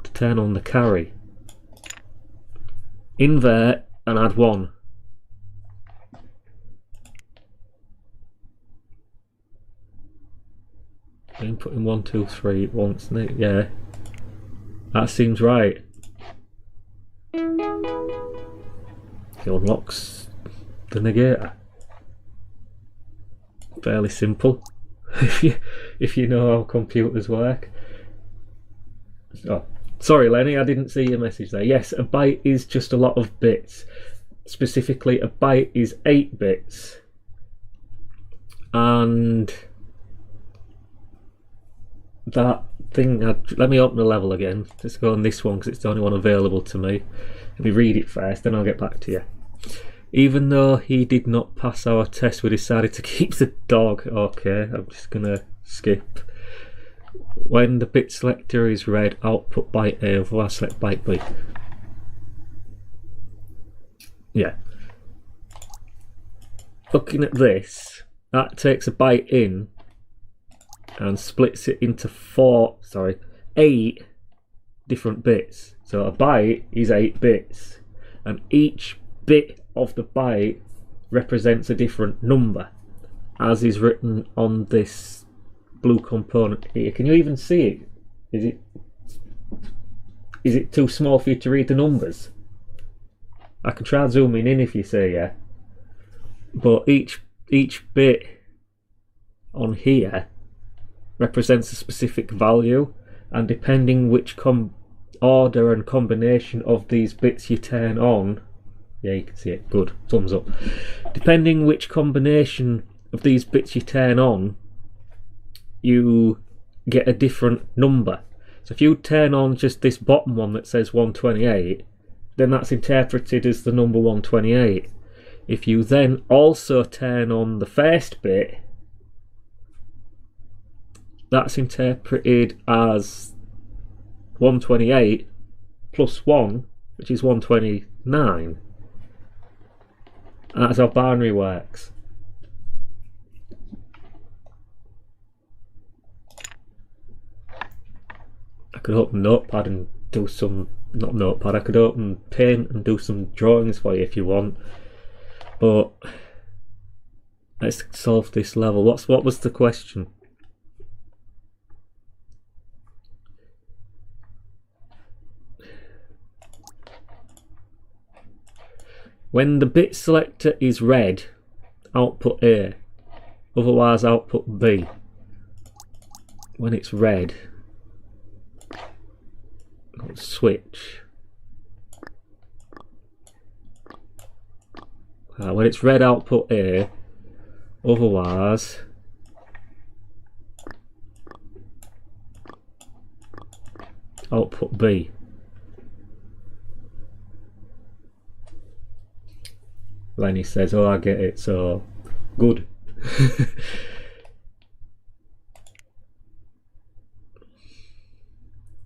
to turn on the carry. invert and add 1. Inputting 1, 2, 3 once, yeah. That seems right. It unlocks the negator. Fairly simple. if you know how computers work. Oh, sorry Lenny, I didn't see your message there. Yes, a byte is just a lot of bits. Specifically, a byte is 8 bits. And that thing, let me open the level again. Let's go on this one because it's the only one available to me. Let me read it first, then I'll get back to you. Even though he did not pass our test, we decided to keep the dog. Okay, I'm just gonna skip. When the bit selector is read, output byte A, otherwise select byte B. Yeah. Looking at this, that takes a byte in and splits it into 8 different bits. So a byte is 8 bits, and each bit of the byte represents a different number, as is written on this blue component here. Can you even see it? Is it too small for you to read the numbers? I can try zooming in if you say yeah. But each bit on here represents a specific value, and depending which order and combination of these bits you turn on, yeah, you can see it, good, thumbs up. Depending which combination of these bits you turn on, you get a different number. So if you turn on just this bottom one that says 128, then that's interpreted as the number 128. If you then also turn on the first bit, that's interpreted as 128 plus 1, which is 129. And that's how binary works. I could open Notepad and do some, not Notepad, I could open Paint and do some drawings for you if you want. But let's solve this level. What was the question? When the bit selector is read, output A, otherwise output B. When it's read, switch. When it's read, output A, otherwise output B. Lenny says, oh, I get it, so good.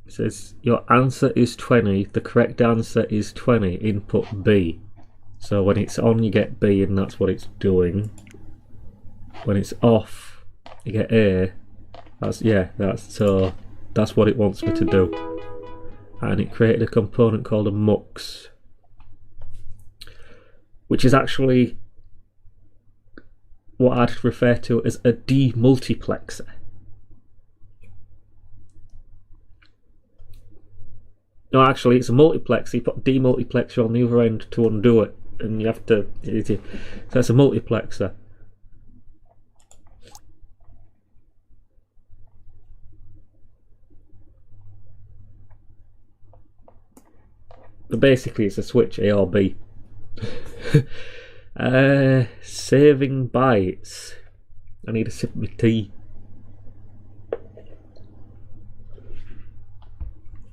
It says, your answer is 20, the correct answer is 20, input B. So when it's on, you get B, and that's what it's doing. When it's off, you get A. That's what it wants me to do. And it created a component called a mux, which is actually what I'd refer to as a demultiplexer. No, actually, it's a multiplexer. You put demultiplexer on the other end to undo it, and you have to. So it's a multiplexer. But basically, it's a switch, A or B. Saving bytes. I need a sip of my tea.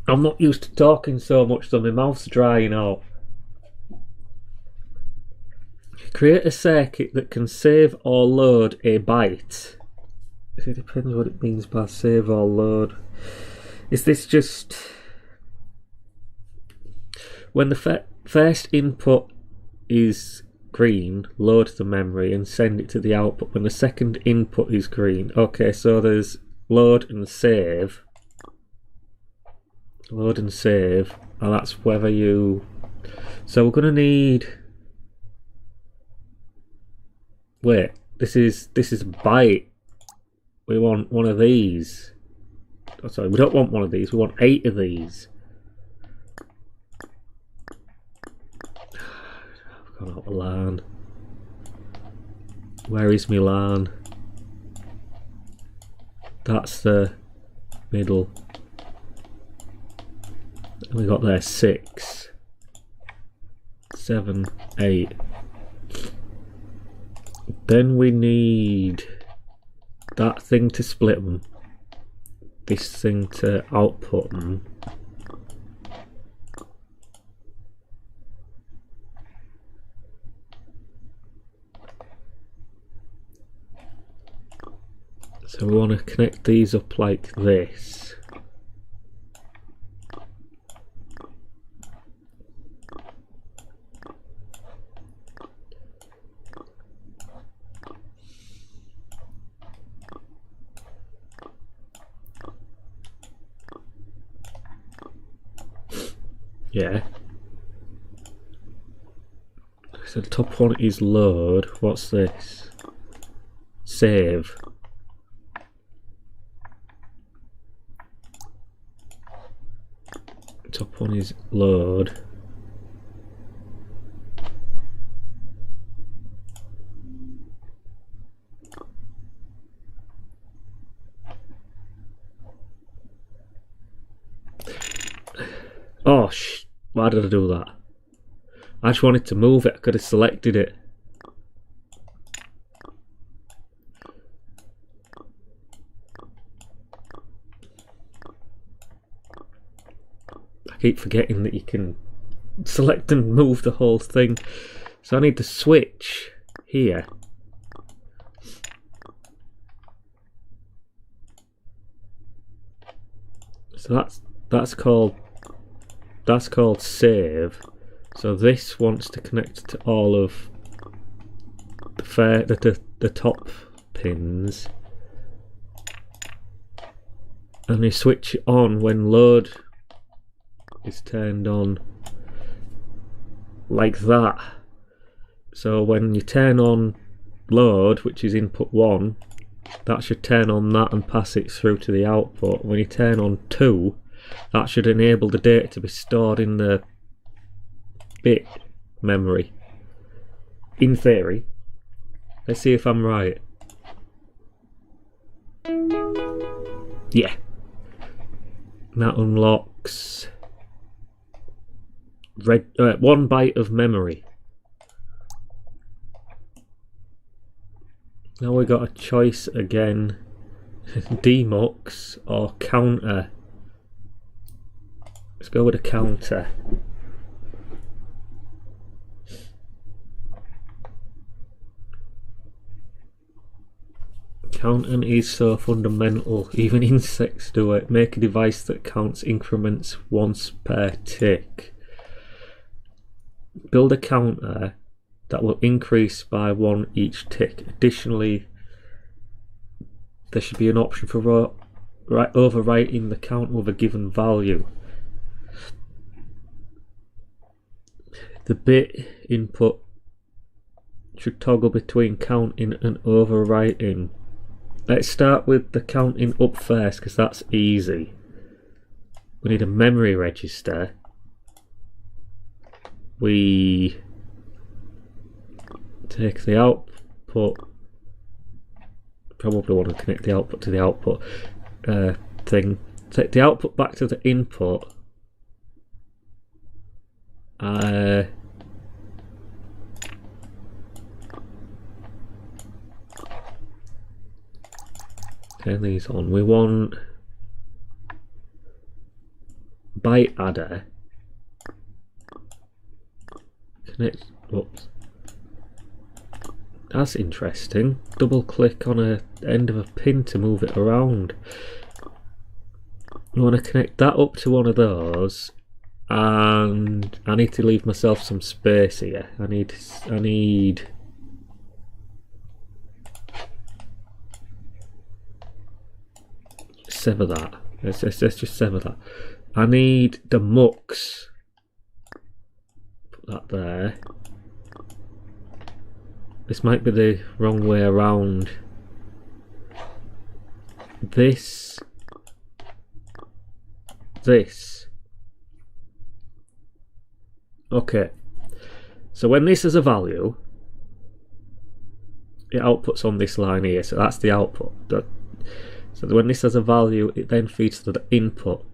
I'm not used to talking so much, so my mouth's drying out. Create a circuit that can save or load a byte. It depends what it means by save or load. Is this just when the first input is green, load the memory and send it to the output. When the second input is green, okay, so there's load and save. Load and save, and that's whether you So we're going to need... Wait, this is byte. We want one of these. Oh, sorry, we don't want one of these. We want 8 of these. I've gone out of LAN. Where is my LAN? That's the middle. And we got there 6, 7, 8. Then we need that thing to split them, this thing to output them. So we want to connect these up like this. Yeah. So the top one is load. What's this? Save. Top one is load. Oh, why did I do that? I just wanted to move it. I could have selected it. I keep forgetting that you can select and move the whole thing. So I need to switch here. So that's called save. So this wants to connect to all of the top pins, and you switch it on when load is turned on, like that. So when you turn on load, which is input 1, that should turn on that and pass it through to the output. When you turn on 2, that should enable the data to be stored in the bit memory. In theory. Let's see if I'm right. Yeah. And that unlocks 1 byte of memory. Now we got a choice again. Demux or counter. Let's go with a counter. Counting is so fundamental, even insects do it. Make a device that counts increments once per tick. Build a counter that will increase by 1 each tick. Additionally, there should be an option for overwriting the count with a given value. The bit input should toggle between counting and overwriting. Let's start with the counting up first, because that's easy. We need a memory register. We take the output. Probably want to connect the output to the output thing. Take the output back to the input. Turn these on. We want byte adder. Connect. Whoops. That's interesting. Double click on a end of a pin to move it around. I want to connect that up to one of those, and I need to leave myself some space here. I need sever that. Let's just sever that. I need the mux that there. This might be the wrong way around. This. Okay. So when this is a value, it outputs on this line here, so that's the output. So when this has a value, it then feeds to the input.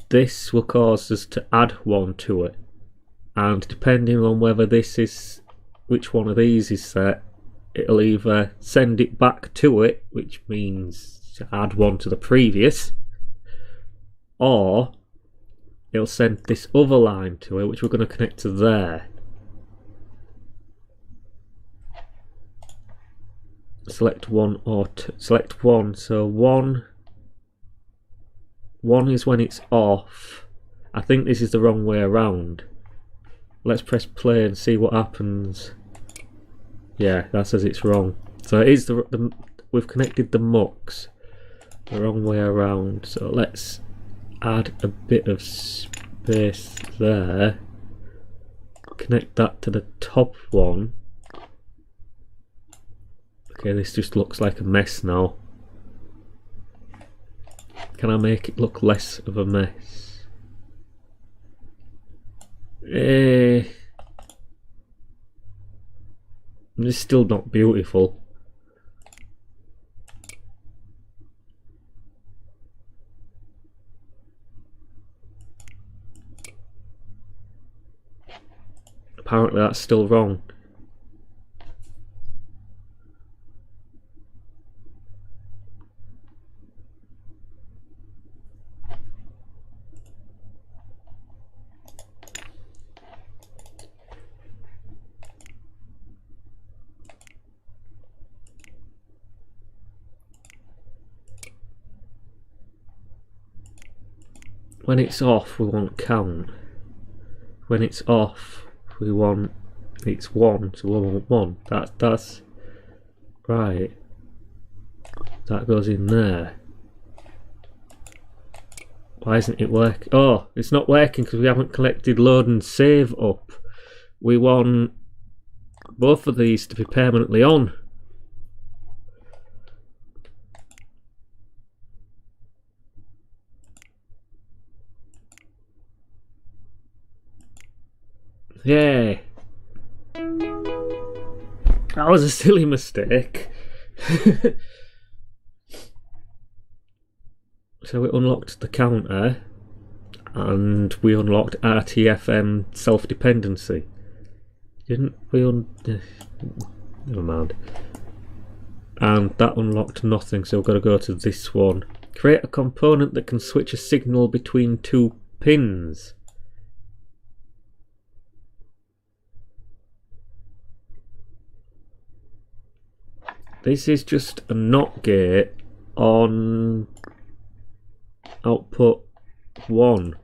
This will cause us to add 1 to it, and depending on whether this is, which one of these is set, it'll either send it back to it, which means to add 1 to the previous, or it'll send this other line to it, which we're going to connect to there. Select 1 or 2. Select 1. So 1 is when it's off. I think this is the wrong way around. Let's press play and see what happens. Yeah, that says it's wrong. So it is we've connected the mux the wrong way around. So let's add a bit of space there. Connect that to the top one. Okay, this just looks like a mess now. Can I make it look less of a mess? It's still not beautiful. Apparently that's still wrong. When it's off, we want count. When it's off, we want it's 1, so we want 1. That's right. That goes in there. Why isn't it working? Oh, it's not working because we haven't collected load and save up. We want both of these to be permanently on. Yeah. That was a silly mistake. So we unlocked the counter and we unlocked RTFM self-dependency. Didn't we? Never mind. And that unlocked nothing, so we've got to go to this one. Create a component that can switch a signal between 2 pins. This is just a NOT gate on output 1.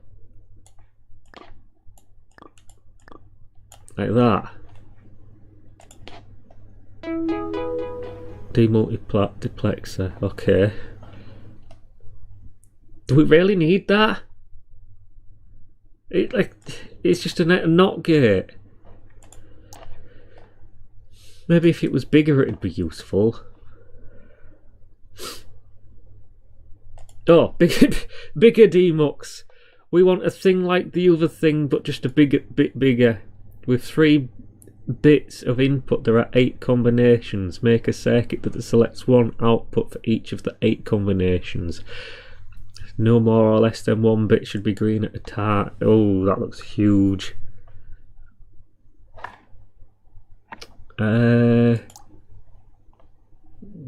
Like that. Demultiplexer, okay. Do we really need that? It's just a NOT gate. Maybe if it was bigger it'd be useful. Oh, bigger demux. We want a thing like the other thing, but just a bit bigger. With 3 bits of input, there are 8 combinations. Make a circuit that selects 1 output for each of the 8 combinations. No more or less than 1 bit should be green at a time. Oh, that looks huge. We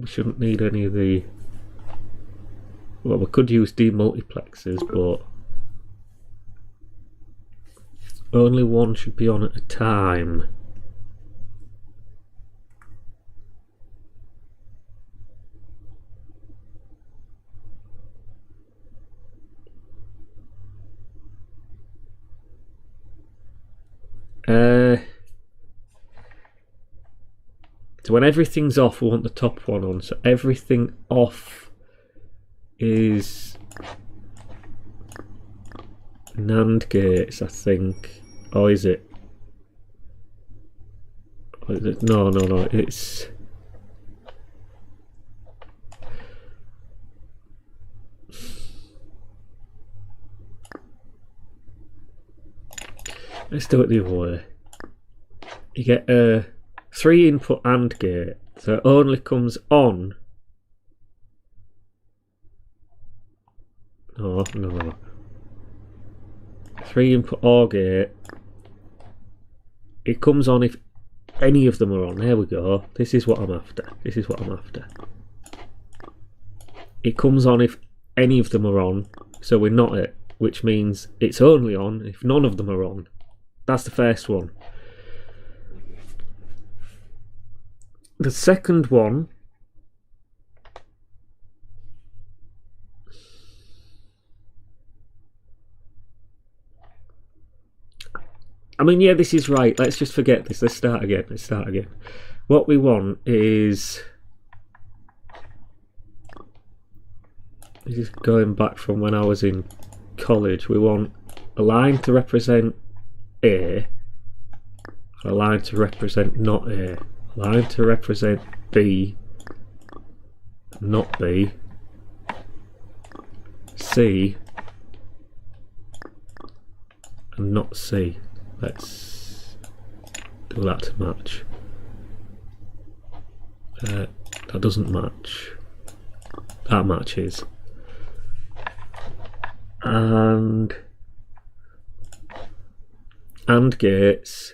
shouldn't need any of the... Well, we could use demultiplexers, but only 1 should be on at a time. So when everything's off, we want the top one on. So everything off is NAND gates, I think. Or is it? No. It's let's do it the other way. You get a 3-input AND gate, so it only comes on. No. 3-input OR gate. It comes on if any of them are on. There we go. This is what I'm after. It comes on if any of them are on, so we're not it, which means it's only on if none of them are on. That's the first one. The second one, I mean, yeah, this is right. Let's just forget this. Let's start again. What we want is just going back from when I was in college. We want a line to represent A, a line to represent not A, a line to represent B, not B, C, and not C. Let's do that to match. That doesn't match. That matches. And AND gates,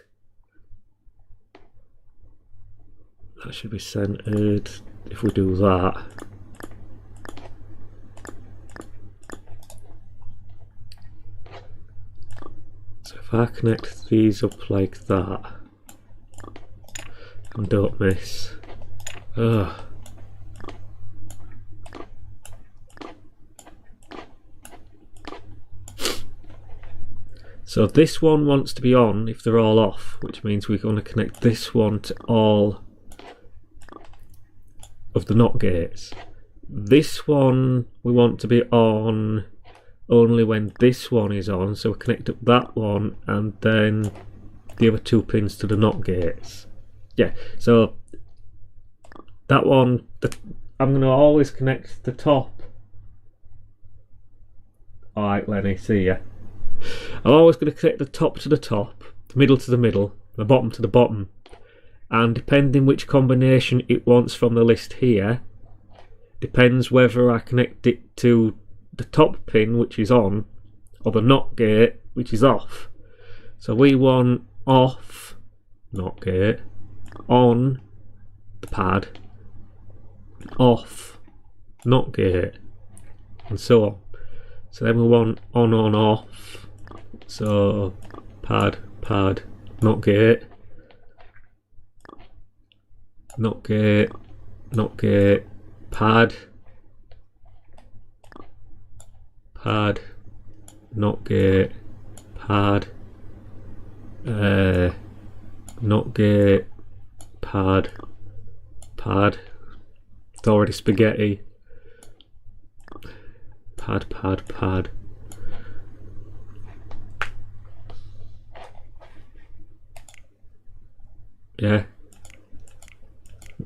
that should be centered if we do that. So if I connect these up like that and don't miss. Ugh. So this one wants to be on if they're all off, which means we're going to connect this one to all of the NOT gates. This one we want to be on only when this one is on, so we connect up that one and then the other 2 pins to the NOT gates. Yeah, so that one, I'm going to always connect the top. Alright, Lenny, see ya. I'm always going to connect the top to the top, the middle to the middle, the bottom to the bottom, and depending which combination it wants from the list here, depends whether I connect it to the top pin, which is on, or the NOT gate, which is off. So we want off NOT gate, on the pad, off NOT gate, and so on. So then we want on, off. So pad, NOT gate, NOT gate, pad, NOT gate, pad, NOT gate, pad. It's already spaghetti. Pad. Yeah.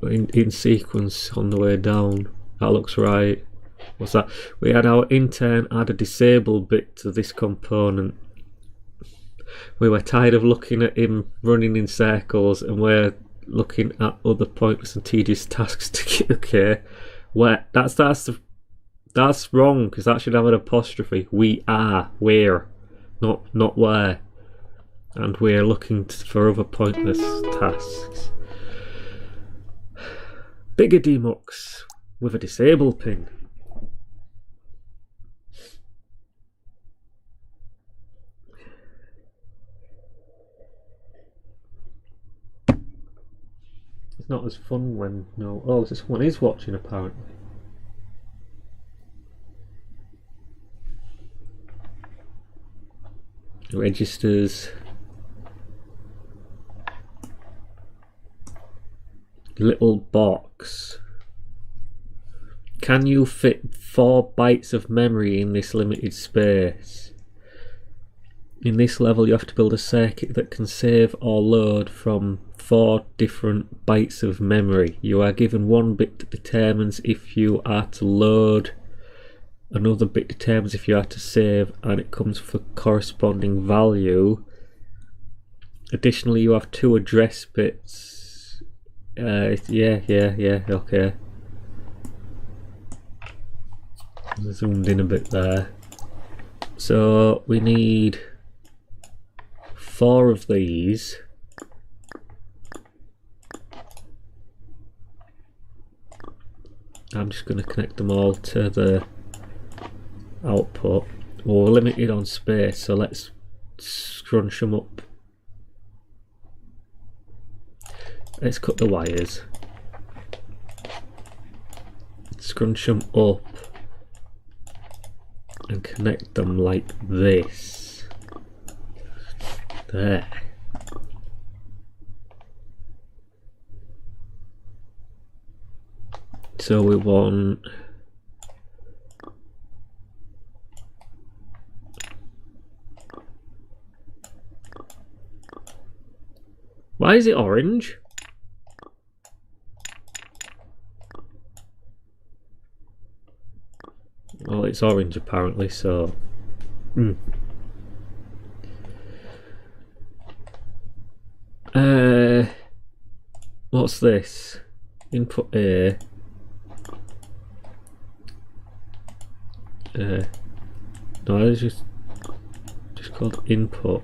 In sequence on the way down. That looks right. What's that? We had our intern add a disable bit to this component. We were tired of looking at him running in circles, and we're looking at other pointless and tedious tasks to get okay. Where that's wrong, because that should have an apostrophe. We're, not where. And we're looking for other pointless tasks. Bigger demux with a disable pin. It's not as fun when someone is watching apparently. Registers, little box. Can you fit 4 bytes of memory in this limited space? In this level you have to build a circuit that can save or load from 4 different bytes of memory. You are given 1 bit that determines if you are to load, another bit determines if you are to save, and it comes for corresponding value. Additionally, you have 2 address bits. Yeah, okay. I zoomed in a bit there. So we need 4 of these. I'm just going to connect them all to the output. Well, we're limited on space, so let's scrunch them up. Let's cut the wires. Scrunch them up and connect them like this. There. So we want why is it orange? Well, it's orange apparently, so what's this? Input A. No, it's just called input.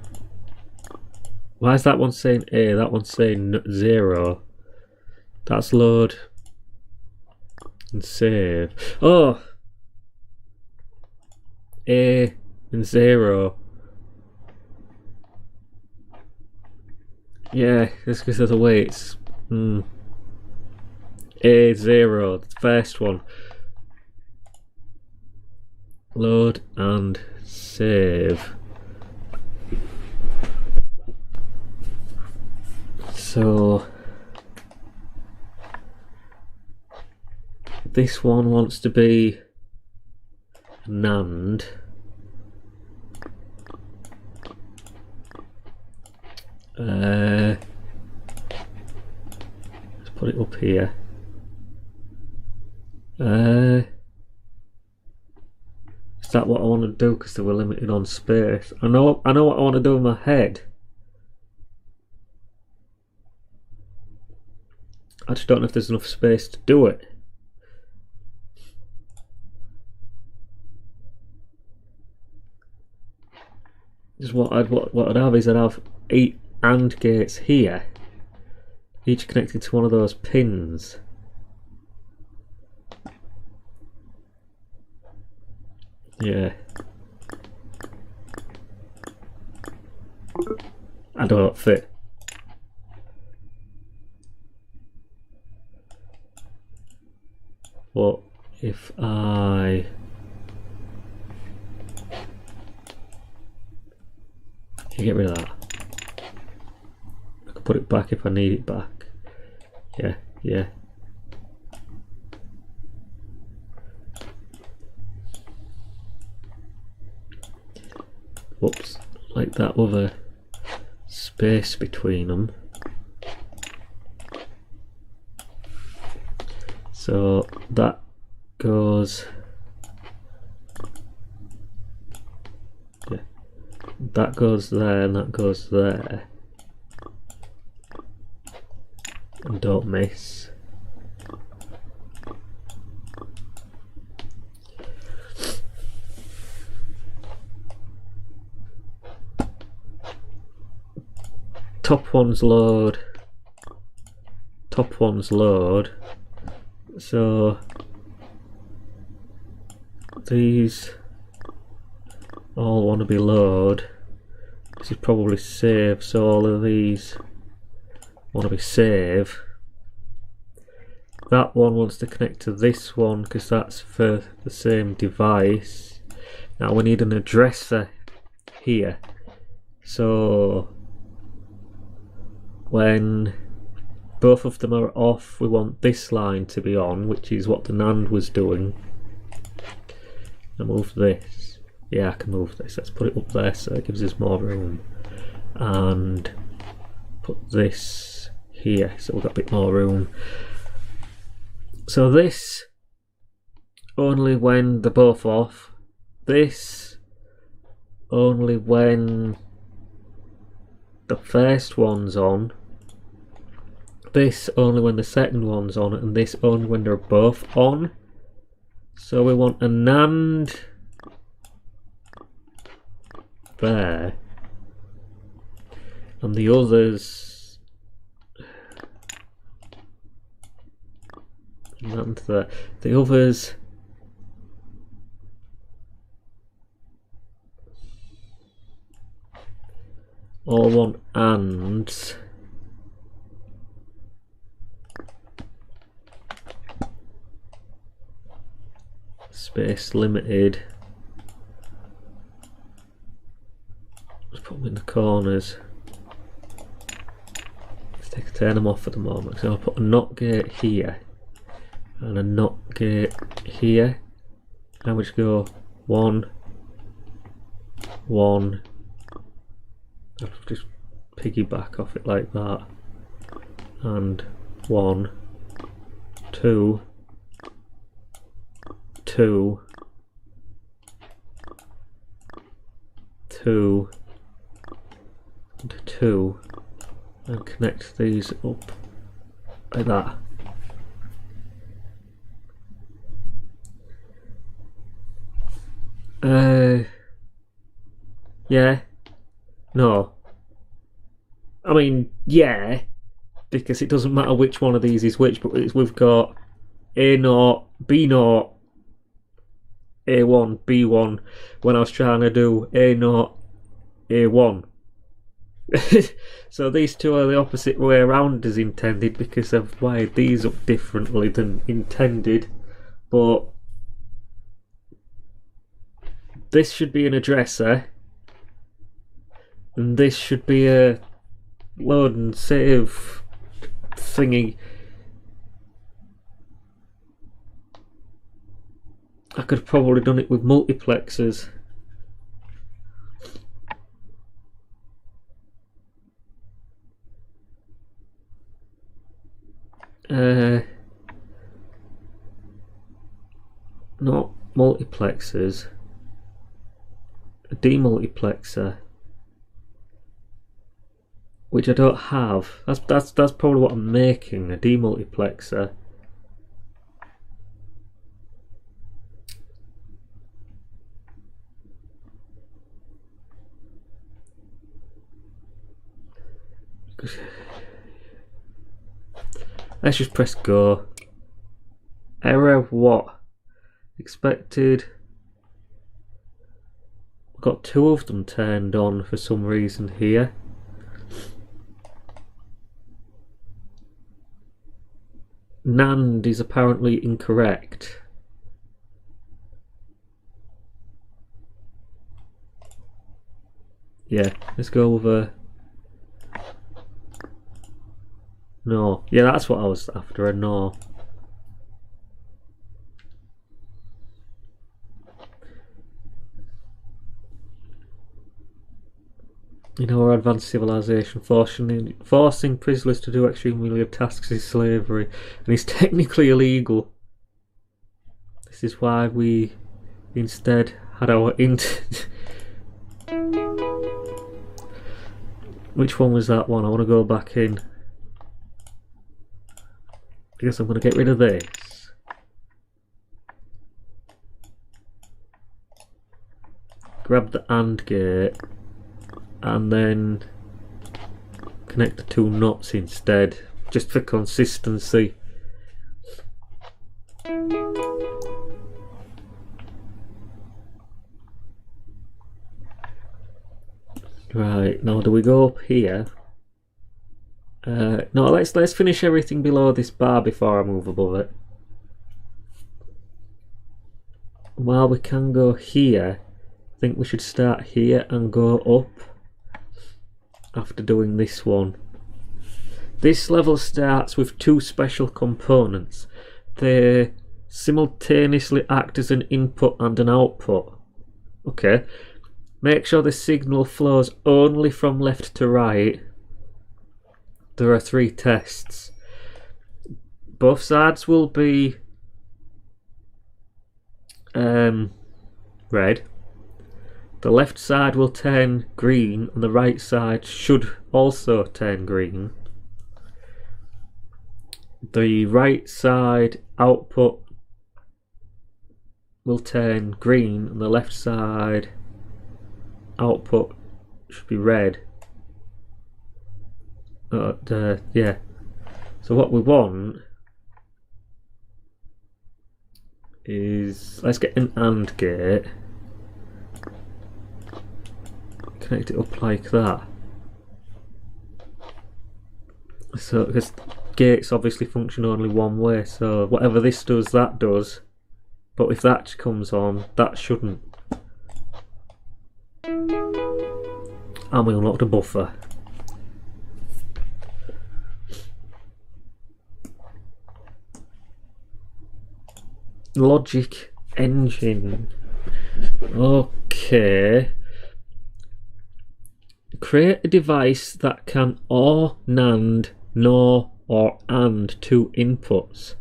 Why is that one saying A? That one's saying 0. That's load and save. Oh, A and 0. Yeah, that's because of the way it's A 0, the first one. Load and save. So this one wants to be NAND. Let's put it up here. Is that what I want to do? Because they were limited on space. I know what I want to do in my head. I just don't know if there's enough space to do it. Just what I'd have is I'd have 8 AND gates here, each connected to one of those pins. Yeah. I don't fit. What if I get rid of that? I can put it back if I need it back. Yeah. Whoops, like that with a space between them. So that goes, that goes there and that goes there. And don't miss. Top one's load. Top one's load. So these all want to be load. This is probably save, so all of these want to be save. That one wants to connect to this one because that's for the same device. Now we need an addresser here. So when both of them are off, we want this line to be on, which is what the NAND was doing. I'll move this. Yeah, I can move this. Let's put it up there so it gives us more room. And put this here, so we've got a bit more room. So this only when they're both off. This only when the first one's on. This only when the second one's on, and this only when they're both on. So we want a NAND there, and the others NAND there. The others all want ANDs. Space limited. Let's put them in the corners. Let's turn them off at the moment. So I'll put a NOT gate here and a NOT gate here. And we just go 1, 1. I'll just piggyback off it like that. And 1, 2, 2, 2, and 2, and connect these up like that. Yeah. No. I mean, yeah, because it doesn't matter which one of these is which, but we've got A0, B0, A1, B1, when I was trying to do A0, A1. So these two are the opposite way around as intended, because I've wired these up differently than intended. But this should be an addresser, and this should be a load and save thingy. I could have probably done it with multiplexers. Not multiplexers. A demultiplexer, which I don't have. That's probably what I'm making, a demultiplexer. Let's just press go. Error what? Expected. I've got two of them turned on for some reason here. NAND is apparently incorrect. Yeah, let's go over. No, yeah, that's what I was after, a no. In our advanced civilization, forcing prisoners to do extremely tasks is slavery, and is technically illegal. This is why we instead had our Which one was that one? I want to go back in. I guess I'm going to get rid of this. Grab the AND gate and then connect the two nuts instead, just for consistency. Right, now do we go up here? No, let's finish everything below this bar before I move above it. While we can go here, I think we should start here and go up after doing this one. This level starts with two special components. They simultaneously act as an input and an output. Okay. Make sure the signal flows only from left to right. there are 3 tests. Both sides will be red. The left side will turn green and the right side should also turn green. The right side output will turn green and the left side output should be red. Yeah. So what we want is, let's get an AND gate, connect it up like that. So because gates obviously function only one way, so whatever this does, that does, but if that comes on, that shouldn't. And we unlocked a buffer. Logic engine. Okay. Create a device that can OR, NAND, NOR, or AND 2 inputs.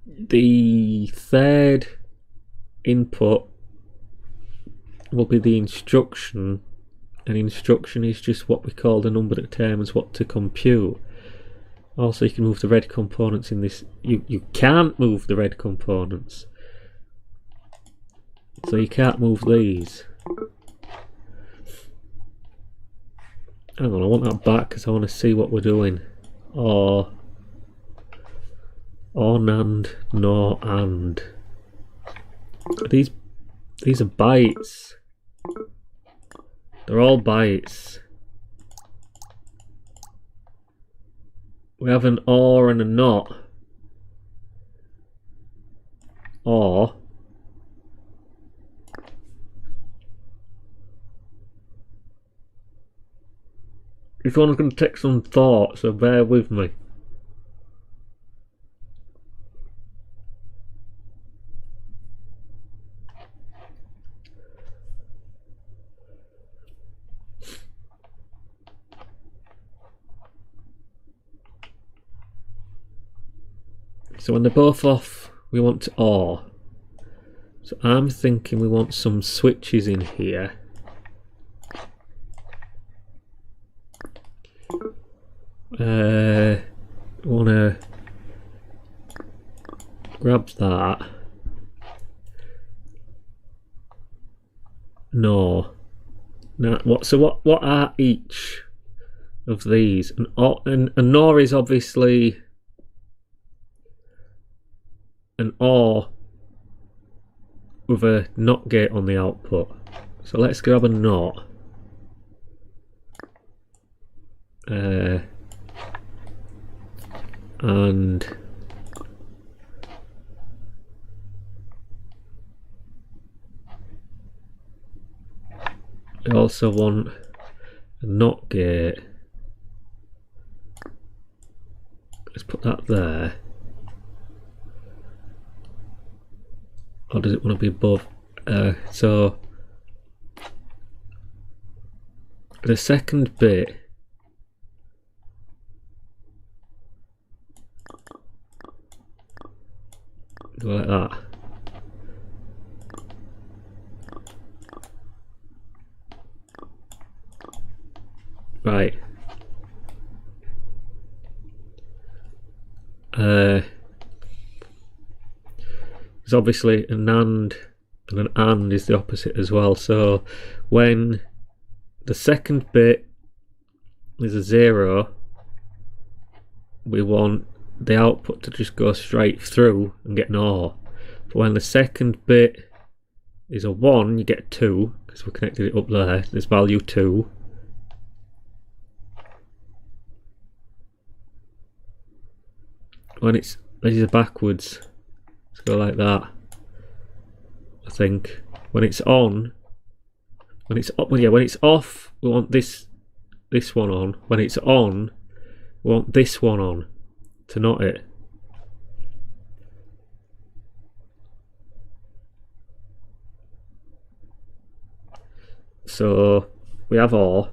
The third input will be the instruction. An instruction is just what we call the number that determines what to compute. Also, you can move the red components in this. You can't move the red components. So you can't move these. Hang on, I want that back because I want to see what we're doing. Or NAND, NOR, AND. These are bytes. They're all bytes. We have an OR and a NOT. OR. This one's going to take some thought, so bear with me. So when they're both off, we want to OR. So I'm thinking we want some switches in here. Wanna grab that. No. Now what are each of these? And NOR is obviously an OR with a NOT gate on the output. So let's grab a NOT. And I also want a NOT gate. Let's put that there. Or does it want to be above? So the second bit go like that. Right. There's obviously a NAND and an AND is the opposite as well. So when the second bit is a 0, we want the output to just go straight through and get an OR. But when the second bit is a 1, you get 2 because we connected it up there. There's value 2. When it's, these are backwards. Let's go like that. I think when it's on, when it's off, we want this one on. When it's on, we want this one on to not it. So we have OR.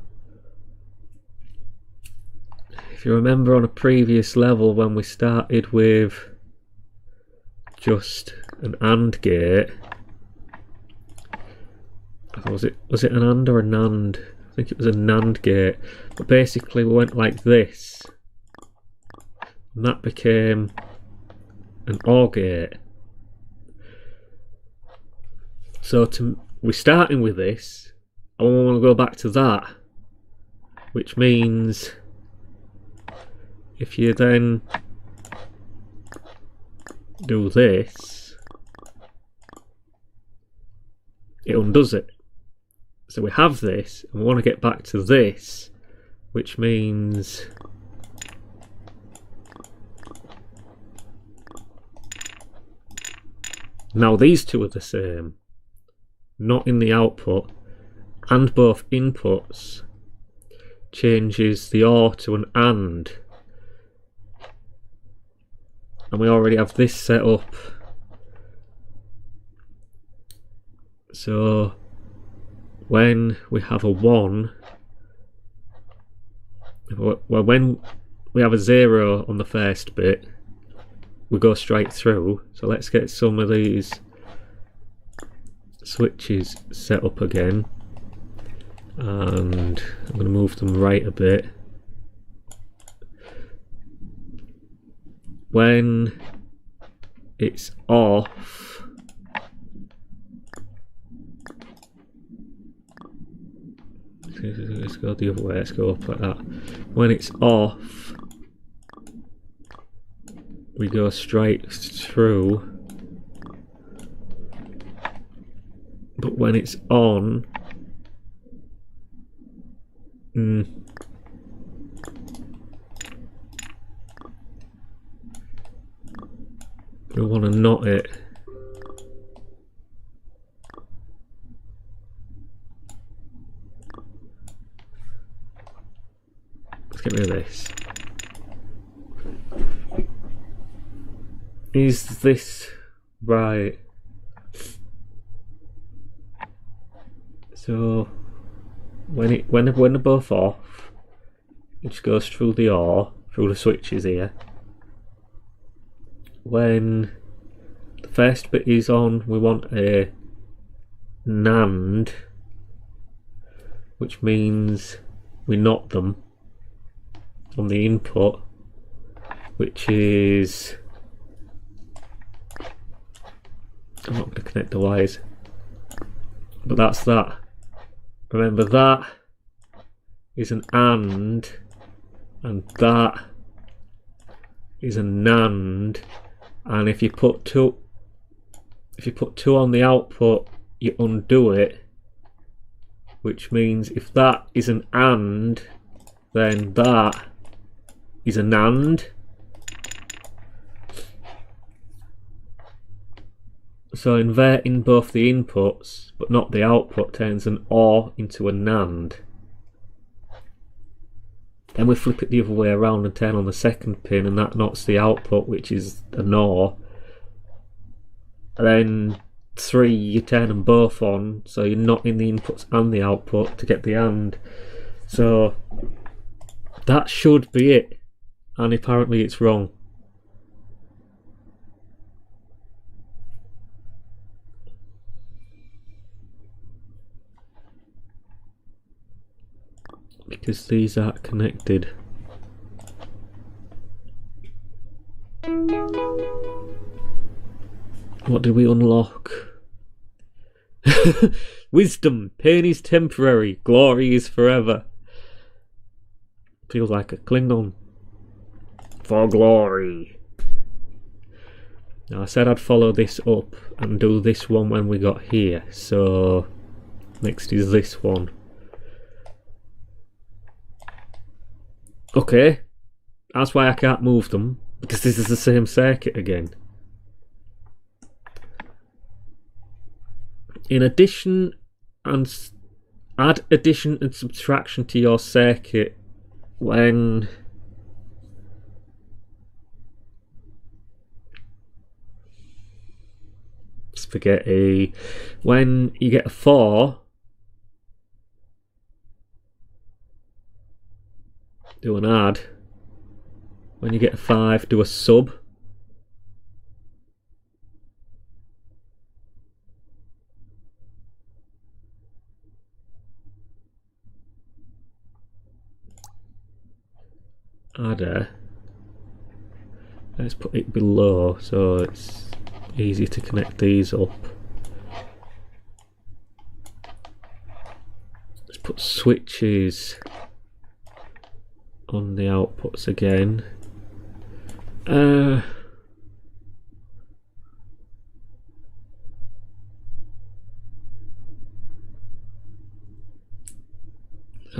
if you remember on a previous level when we started with just an AND gate, was it an AND or a NAND? I think it was a NAND gate, but basically we went like this, and that became an OR gate. So we're starting with this, and we want to go back to that, which means if you then do this, it undoes it. So we have this, and we want to get back to this, which means now these two are the same, not in the output, and both inputs changes the OR to an AND. And we already have this set up. So when we have a 1, well, when we have a 0 on the first bit, we go straight through. So let's get some of these switches set up again, and I'm going to move them right a bit. When it's off, let's go the other way, let's go up like that. When it's off, we go straight through, but when it's on, we want to knot it. Let's get rid of this. Is this right? So when they're both off, it just goes through the OR, through the switches here. When the first bit is on, we want a NAND, which means we knot them on the input, which is, I'm not going to connect the wires, but that's that. Remember, that is an AND, and that is a NAND. And if you put two on the output, you undo it, which means if that is an AND, then that is a NAND. So inverting both the inputs but not the output turns an OR into a NAND. Then we flip it the other way around and turn on the second pin, and that knots the output, which is a NOR. And then 3, you turn them both on, so you're knotting the inputs and the output to get the AND. So that should be it, and apparently it's wrong. Because these aren't connected. What did we unlock? Wisdom. Pain is temporary, glory is forever. Feels like a Klingon. For glory. Now I said I'd follow this up and do this one when we got here, so next is this one. Okay, that's why I can't move them, because this is the same circuit again. In addition, and add addition and subtraction to your circuit when spaghetti. When you get a 4, do an add, When you get a 5, do a sub. Adder. Let's put it below so it's easy to connect these up. Let's put switches on the outputs again. I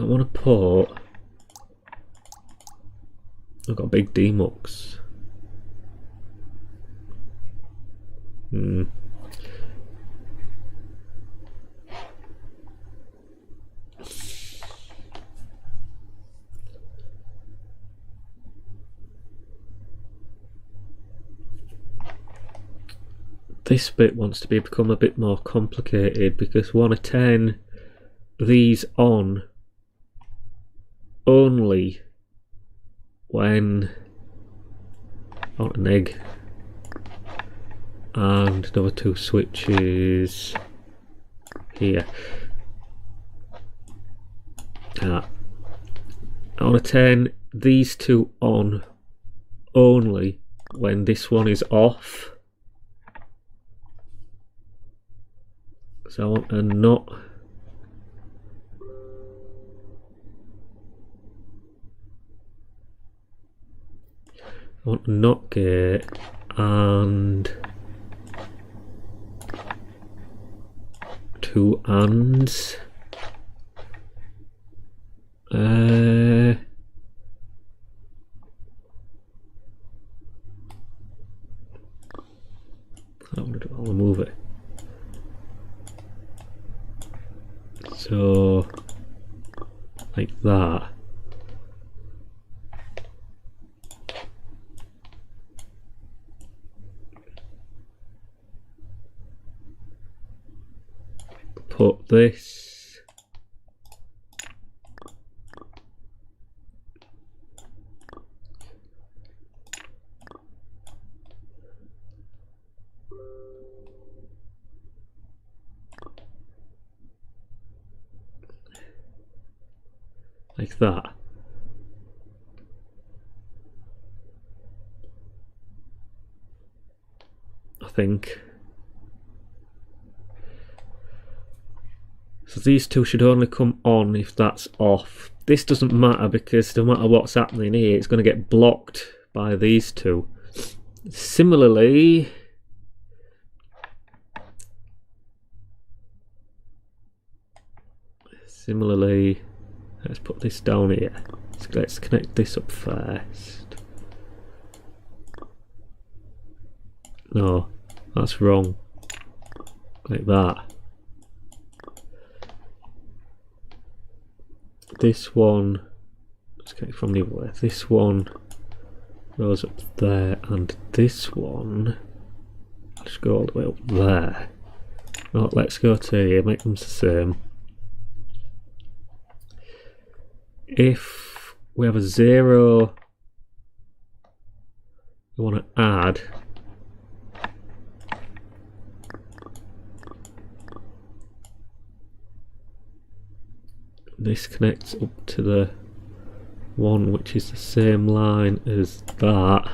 want to put... I've got a big demux. This bit wants to become a bit more complicated because we want to turn these on only when on an egg, and another 2 switches here. I want to turn these 2 on only when this one is off. So I want a not. I want a not gate and 2 ands. I want to move it. So, like that. Put this. Like that. I think. So these 2 should only come on if that's off. This doesn't matter because no matter what's happening here, it's going to get blocked by these 2. Similarly, let's put this down here. So let's connect this up first. No, that's wrong. Like that. This one, let's get it from the other way. This one goes up there, and this one, let's go all the way up there. No, let's go to here, make them the same. If we have a 0, we want to add this connects up to the one which is the same line as that.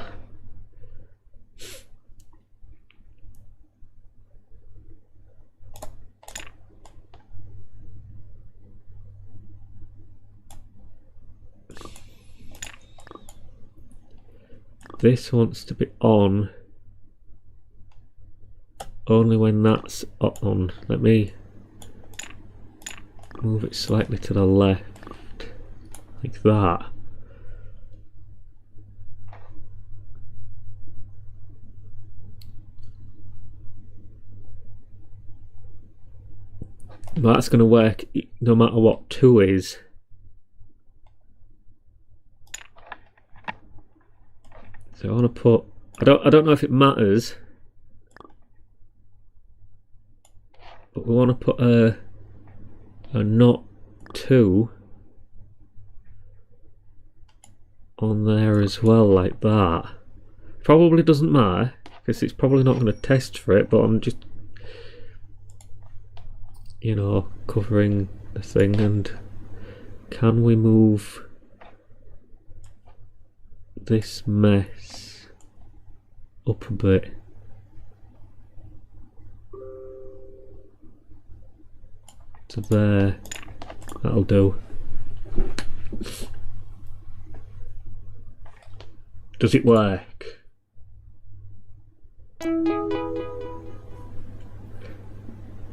This wants to be on only when that's on. Let me move it slightly to the left, like that. That's going to work no matter what 2 is. So I want to put, I don't know if it matters, but we want to put a not 2 on there as well, like that. Probably doesn't matter, because it's probably not going to test for it, but I'm just, you know, covering the thing. And can we move this mess up a bit? To there. That'll do. Does it work?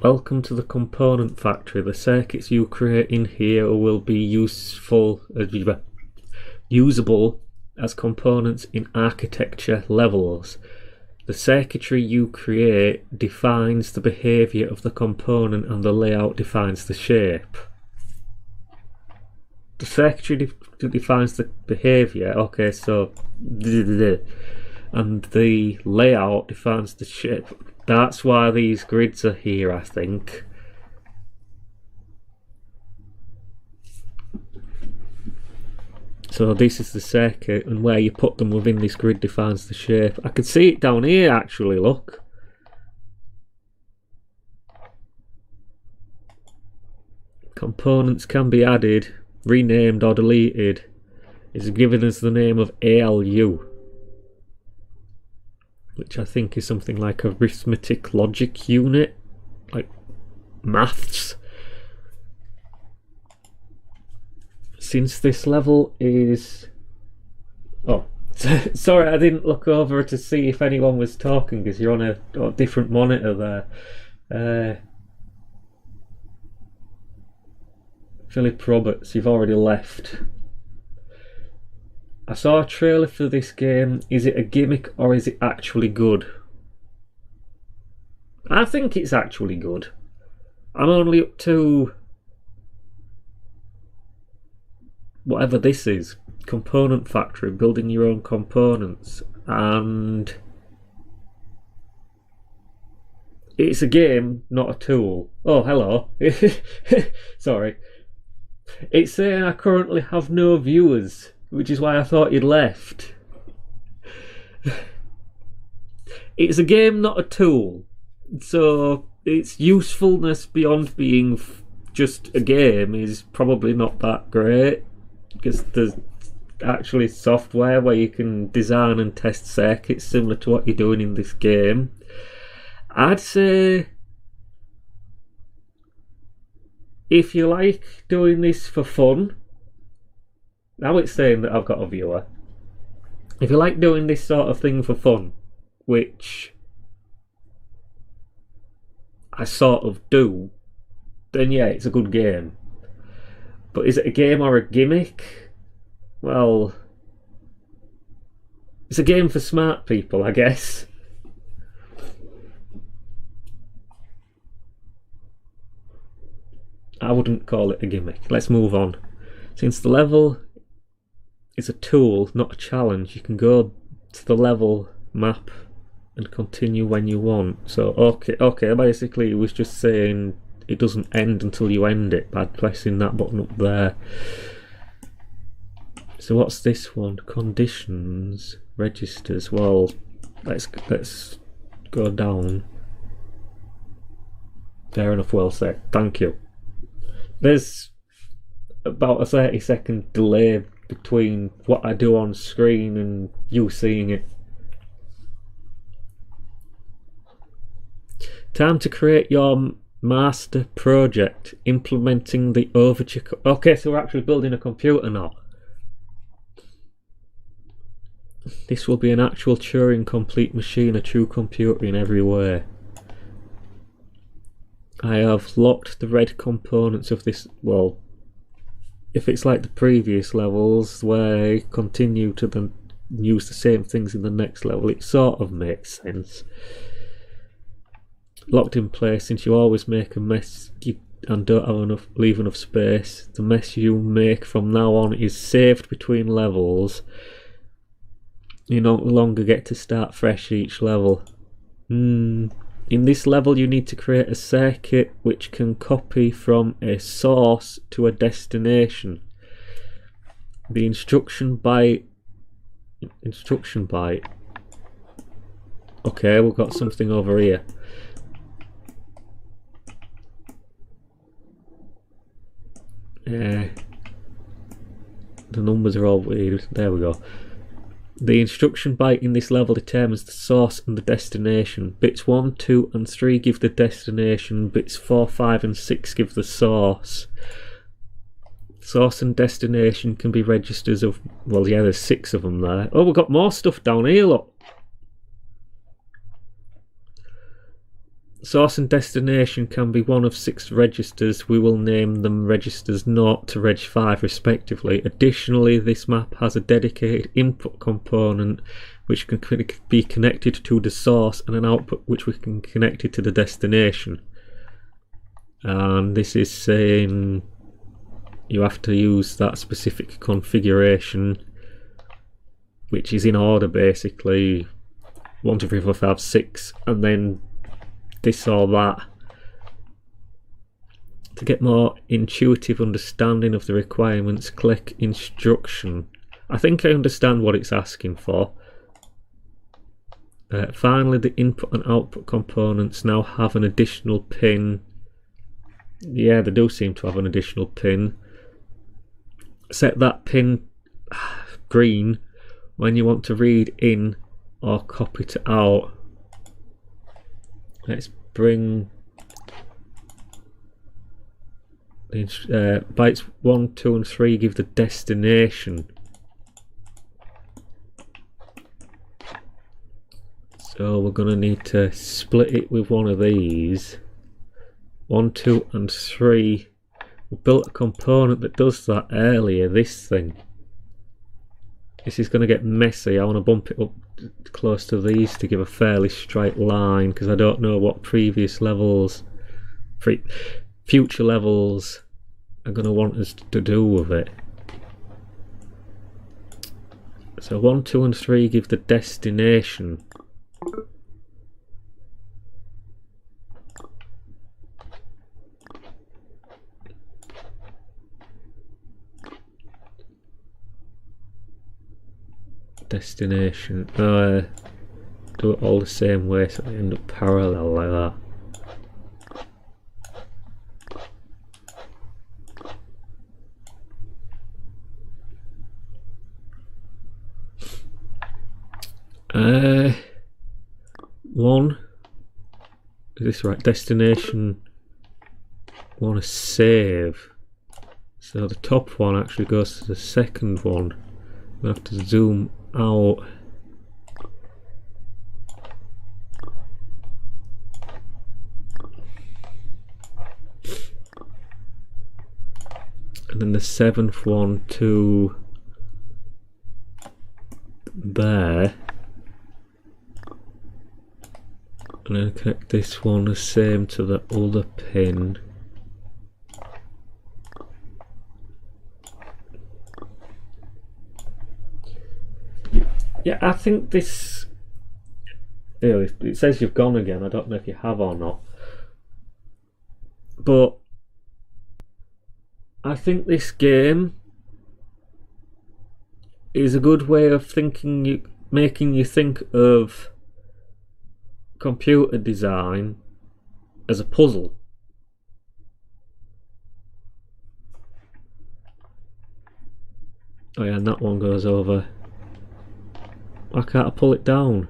Welcome to the component factory. The circuits you create in here will be usable as components in architecture levels. The circuitry you create defines the behavior of the component, and the layout defines the shape. The circuitry defines the behavior, okay, so and the layout defines the shape. That's why these grids are here, I think. So this is the circuit, and where you put them within this grid defines the shape. I can see it down here actually, look. Components can be added, renamed or deleted. It's given as the name of ALU, which I think is something like arithmetic logic unit, like maths. Since this level is... Oh, sorry, I didn't look over to see if anyone was talking, because you're on a different monitor there. Philip Roberts, you've already left. I saw a trailer for this game. Is it a gimmick or is it actually good? I think it's actually good. I'm only up to whatever this is. Component factory, building your own components. And it's a game, not a tool. Oh, hello. Sorry. It's saying I currently have no viewers, which is why I thought you'd left. It's a game, not a tool. So its usefulness beyond being just a game is probably not that great, because there's actually software where you can design and test circuits similar to what you're doing in this game. I'd say if you like doing this for fun, now it's saying that I've got a viewer. If you like doing this sort of thing for fun, which I sort of do, then yeah, it's a good game. But is it a game or a gimmick? Well, it's a game for smart people, I guess. I wouldn't call it a gimmick. Let's move on. Since the level is a tool, not a challenge, you can go to the level map and continue when you want. So okay, basically it was just saying it doesn't end until you end it by pressing that button up there. So what's this one? Conditions, registers. Well, let's go down. Fair enough, well said. Thank you. There's about a 30-second delay between what I do on screen and you seeing it. Time to create your master project, implementing the overture. Okay, so we're actually building a computer now. This will be an actual Turing Complete machine, a true computer in every way. I have locked the red components of this. Well, if it's like the previous levels where I continue to then use the same things in the next level, it sort of makes sense. Locked in place, since you always make a mess and don't have leave enough space. The mess you make from now on is saved between levels. You no longer get to start fresh each level. In this level you need to create a circuit which can copy from a source to a destination. The instruction byte instruction byte. Okay, we've got something over here. The numbers are all weird. There we go. The instruction byte in this level determines the source and the destination. Bits 1, 2 and 3 give the destination. Bits 4, 5 and 6 give the source. Source and destination can be registers of... Well, yeah, there's 6 of them there. Oh, we've got more stuff down here, look. Source and destination can be one of 6 registers. We will name them registers 0 to reg 5 respectively. Additionally, this map has a dedicated input component which can be connected to the source and an output which we can connect it to the destination. And this is saying you have to use that specific configuration, which is in order basically 1, 2, 3, 4, 5, 6, and then this or that. To get more intuitive understanding of the requirements, click instruction. I think I understand what it's asking for. Finally, the input and output components now have an additional pin. Yeah, they do seem to have an additional pin. Set that pin green when you want to read in or copy it out. Let's bring the bytes 1, 2 and 3 give the destination. So we're going to need to split it with one of these. 1, 2 and 3. We built a component that does that earlier, this thing. This is going to get messy. I want to bump it up close to these to give a fairly straight line, because I don't know what previous levels, future levels are going to want us to do with it. So 1, 2 and 3 give the destination. Destination. Do it all the same way so they end up parallel like that. 1. Is this right? Destination. Want to save. So the top one actually goes to the second one. We have to zoom out. And then the 7th one to there. And then connect this one the same to the other pin. Yeah, I think this... It says you've gone again. I don't know if you have or not. But I think this game is a good way of making you think of computer design as a puzzle. Oh yeah, and that one goes over. Why can't I pull it down?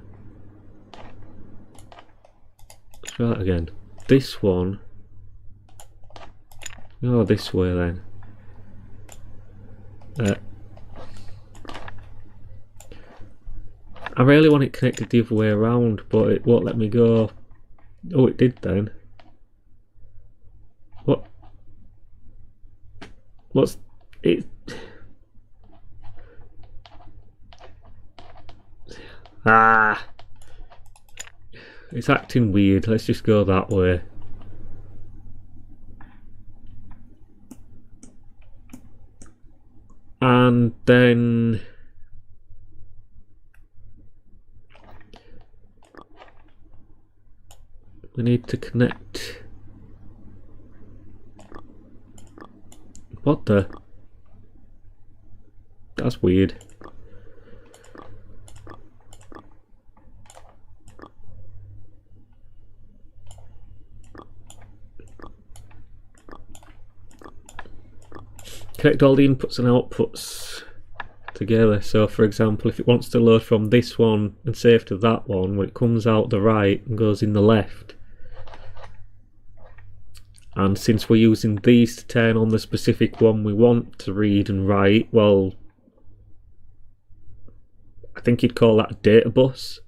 Let's try that again. This one. Oh, this way then. I really want it connected the other way around, but it won't let me go. Oh, it did then. What? What's it? Ah! It's acting weird. Let's just go that way. And then we need to connect. What the? That's weird. connect all the inputs and outputs together. So for example, if it wants to load from this one and save to that one, when it comes out the right and goes in the left, and since we're using these to turn on the specific one we want to read and write, well, I think you'd call that a data bus.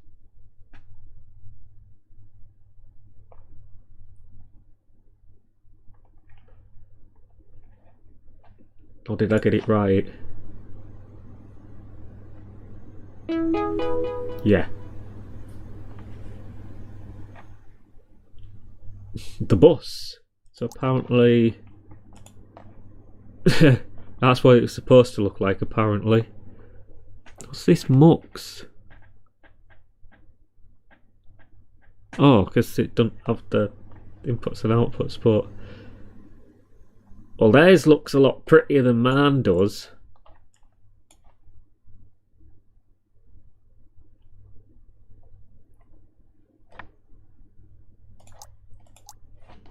Or did I get it right? Yeah. The bus. So apparently that's what it's supposed to look like, apparently. What's this mux? Oh, because it doesn't have the inputs and outputs, but well, theirs looks a lot prettier than mine does.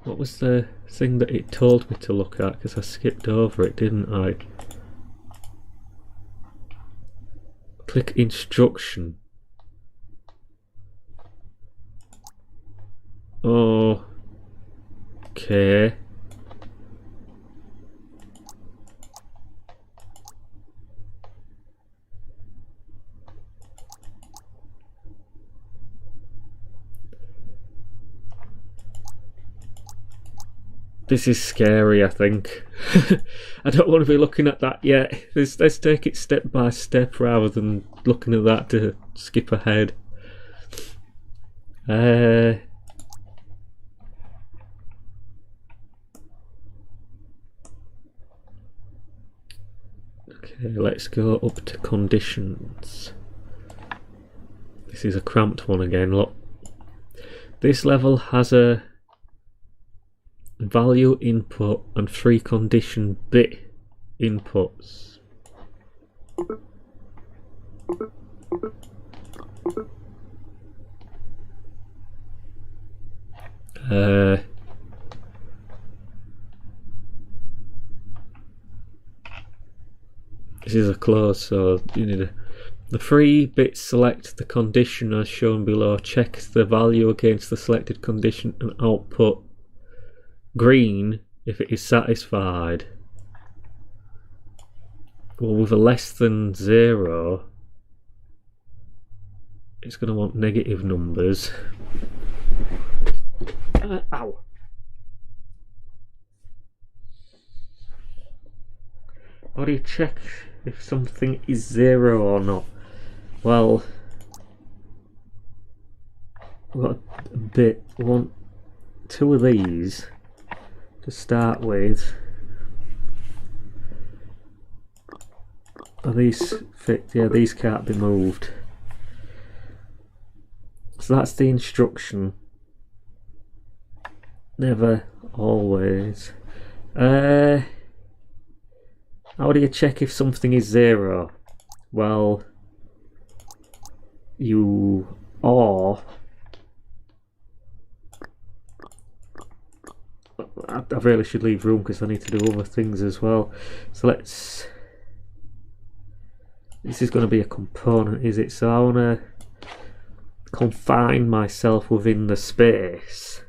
What was the thing that it told me to look at? Because I skipped over it, didn't I? Click instruction. Oh, okay. This is scary, I think. I don't want to be looking at that yet. Let's take it step by step rather than looking at that to skip ahead. Okay, let's go up to conditions. This is a cramped one again, look. This level has a value input and 3 condition bit inputs. This is a close, so you need the 3 bits select the condition as shown below, check the value against the selected condition and output green if it is satisfied. Well, with a less than 0, it's going to want negative numbers. Ow! How do you check if something is 0 or not? Well, we've got a bit. We want 2 of these to start with. Are these fit? Yeah, these can't be moved. So that's the instruction. Never, always. How do you check if something is 0? Well, you are. I really should leave room because I need to do other things as well. So let's. This is going to be a component, is it? So I want to confine myself within the space.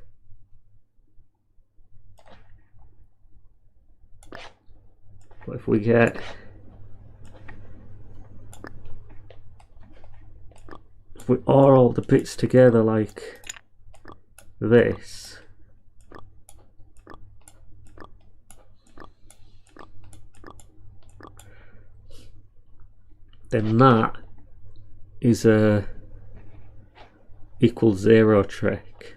But if we get all the bits together like this, then that is a equals 0 trick.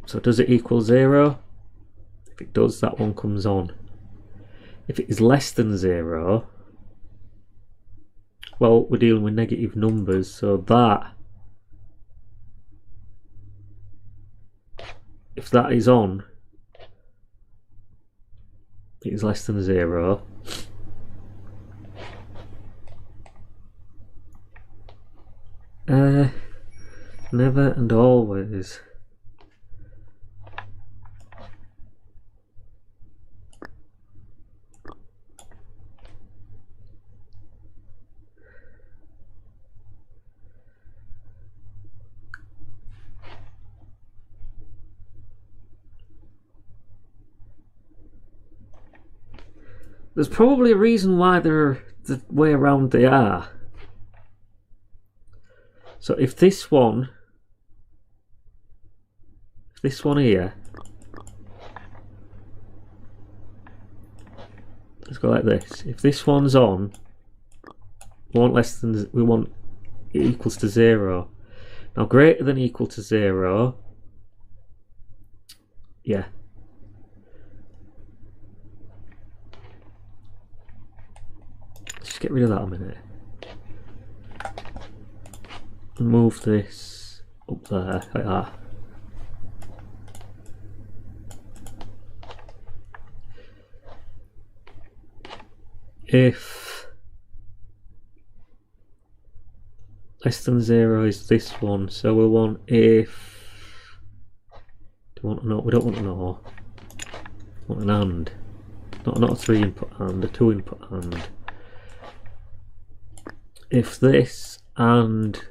So does it equal 0? If it does, that one comes on. If it is less than 0, well, we're dealing with negative numbers, so that, if that is on, it is less than 0. Never and always. there's probably a reason why they're the way around they are. So if this one here, let's go like this. If this one's on, we want it equals to 0. Now greater than equal to 0, yeah. Let's just get rid of that a minute. And move this up there, like that. If less than 0 is this one, so we want if. Do we want an OR? We don't want an OR. We want an AND. Not a 3 input AND, a 2 input AND. If this and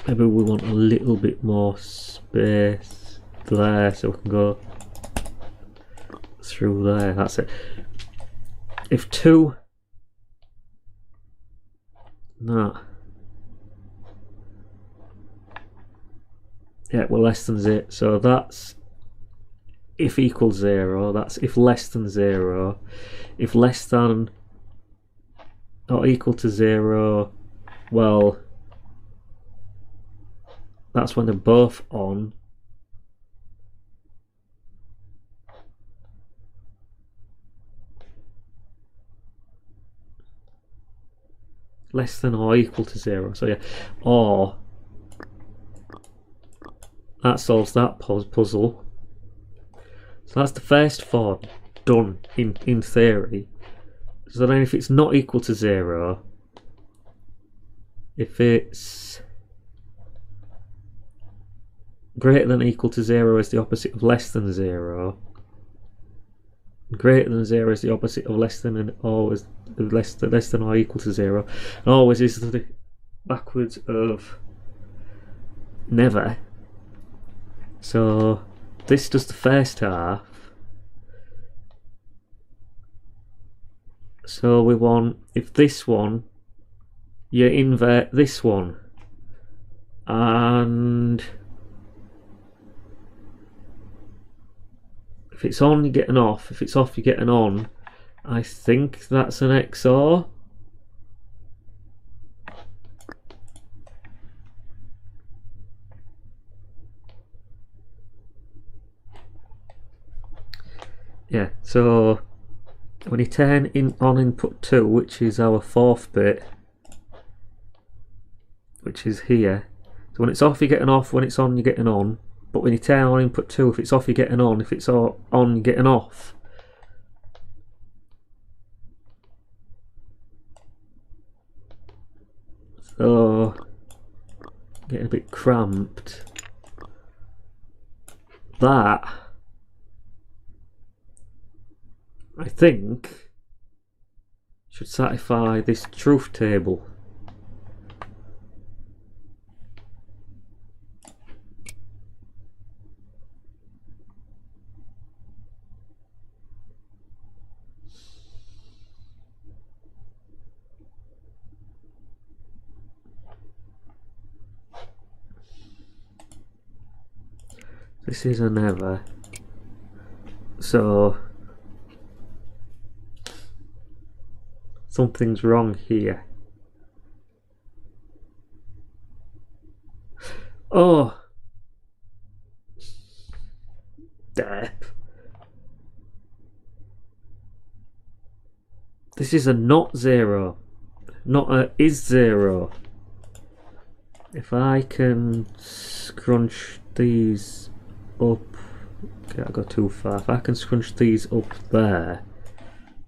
maybe we want a little bit more space there so we can go through there. That's it. If 2, no, yeah, we're less than 0. So that's if equals 0. That's if less than 0. If less than or equal to 0, well, that's when they're both on. Less than or equal to 0. So yeah, or that solves that puzzle. So that's the first form done in theory. So then if it's not equal to 0, if it's greater than equal to 0 is the opposite of less than 0. Greater than 0 is the opposite of less than, and always less than or equal to 0. And always is the backwards of never. So this does the first half. So we want, if this one, you invert this one, and if it's on, you get an off. If it's off, you get an on. I think that's an XOR. Yeah, so when you turn on input 2, which is our 4th bit, which is here. So when it's off, you get an off. When it's on, you get an on. But when you turn on input 2, if it's off, you get an on. If it's on, you get an off. So, getting a bit cramped. That, I think, should satisfy this truth table. This is a never. So something's wrong here. Oh, derp. This is a not 0, not a is 0. If I can scrunch these up, okay, I go too far. If I can scrunch these up there,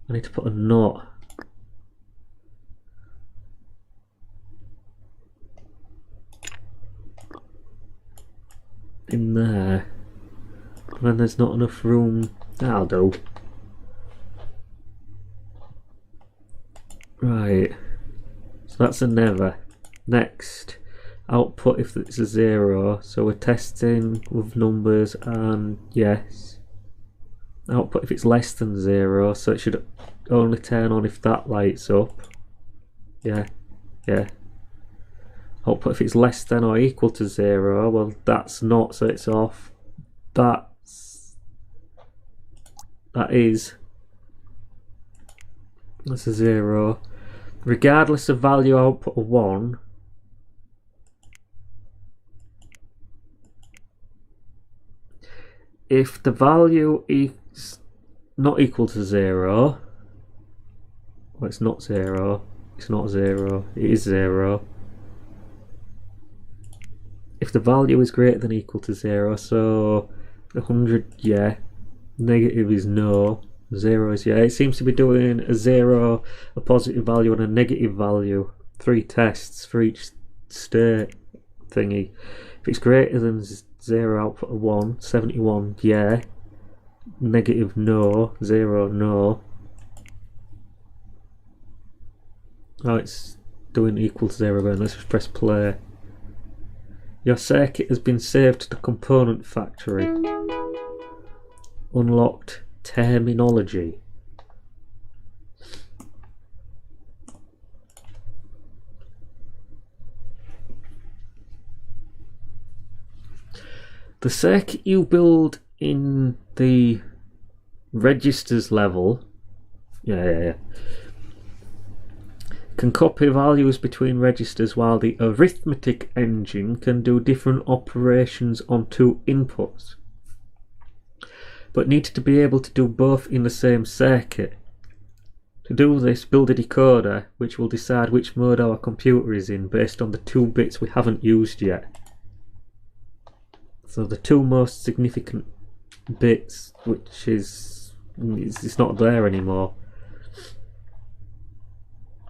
I need to put a not. In there, and then there's not enough room. That'll do. Right, so that's a never. Next, output if it's a 0, so we're testing with numbers, and yes. Output if it's less than 0, so it should only turn on if that lights up. Yeah. Output if it's less than or equal to 0, well that's not, so it's off. That is, that's a 0. Regardless of value, output of 1. If the value is not equal to 0, well, it's not 0, it's not 0, it is 0. If the value is greater than or equal to 0, so 100, yeah, negative is no, 0 is yeah. It seems to be doing a 0, a positive value, and a negative value. 3 tests for each state thingy. If it's greater than 0, output of 1, 71, yeah. Negative, no. 0, no. Oh, it's doing equal to 0 again. Let's just press play. Your circuit has been saved to the component factory. Unlocked terminology. The circuit you build in the registers level, can copy values between registers, while the arithmetic engine can do different operations on 2 inputs, but needs to be able to do both in the same circuit. To do this, build a decoder which will decide which mode our computer is in based on the 2 bits we haven't used yet. So the 2 most significant bits, which is it's not there anymore.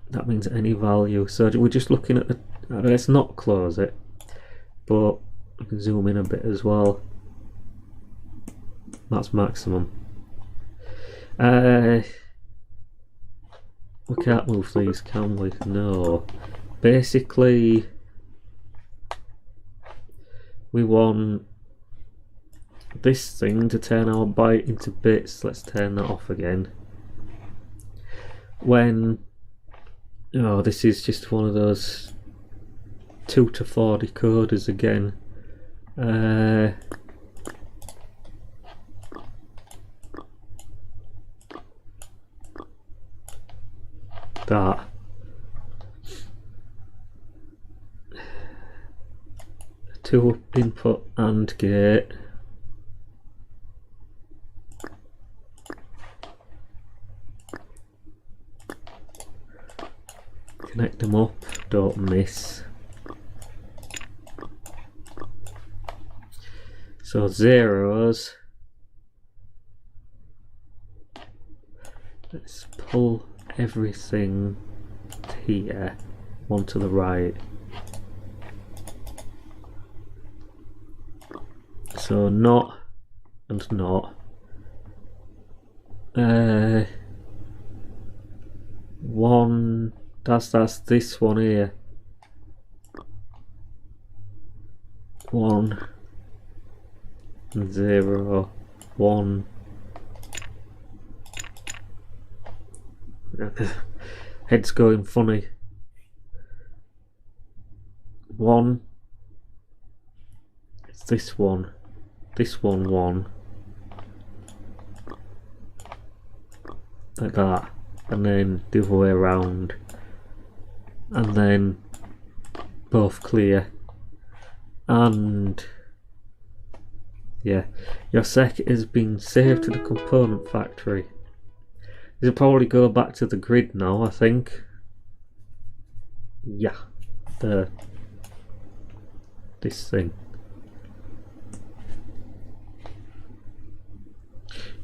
That means any value. So we're just looking at the. Let's not close it, but we can zoom in a bit as well. That's maximum. We can't move these, can we? No. Basically, we want this thing to turn our byte into bits. Let's turn that off again. When this is just one of those 2 to 4 decoders again. That. A 2 input AND gate. Connect them up, don't miss. So zeros. Let's pull everything here, one to the right. So not and not. One. That's this one here. 1 0 1. Head's going funny. 1. It's this one. This one 1. Like that. And then the other way around. And then both clear. And yeah, your circuit has been saved to the component factory. It'll probably go back to the grid now, I think. Yeah, this thing.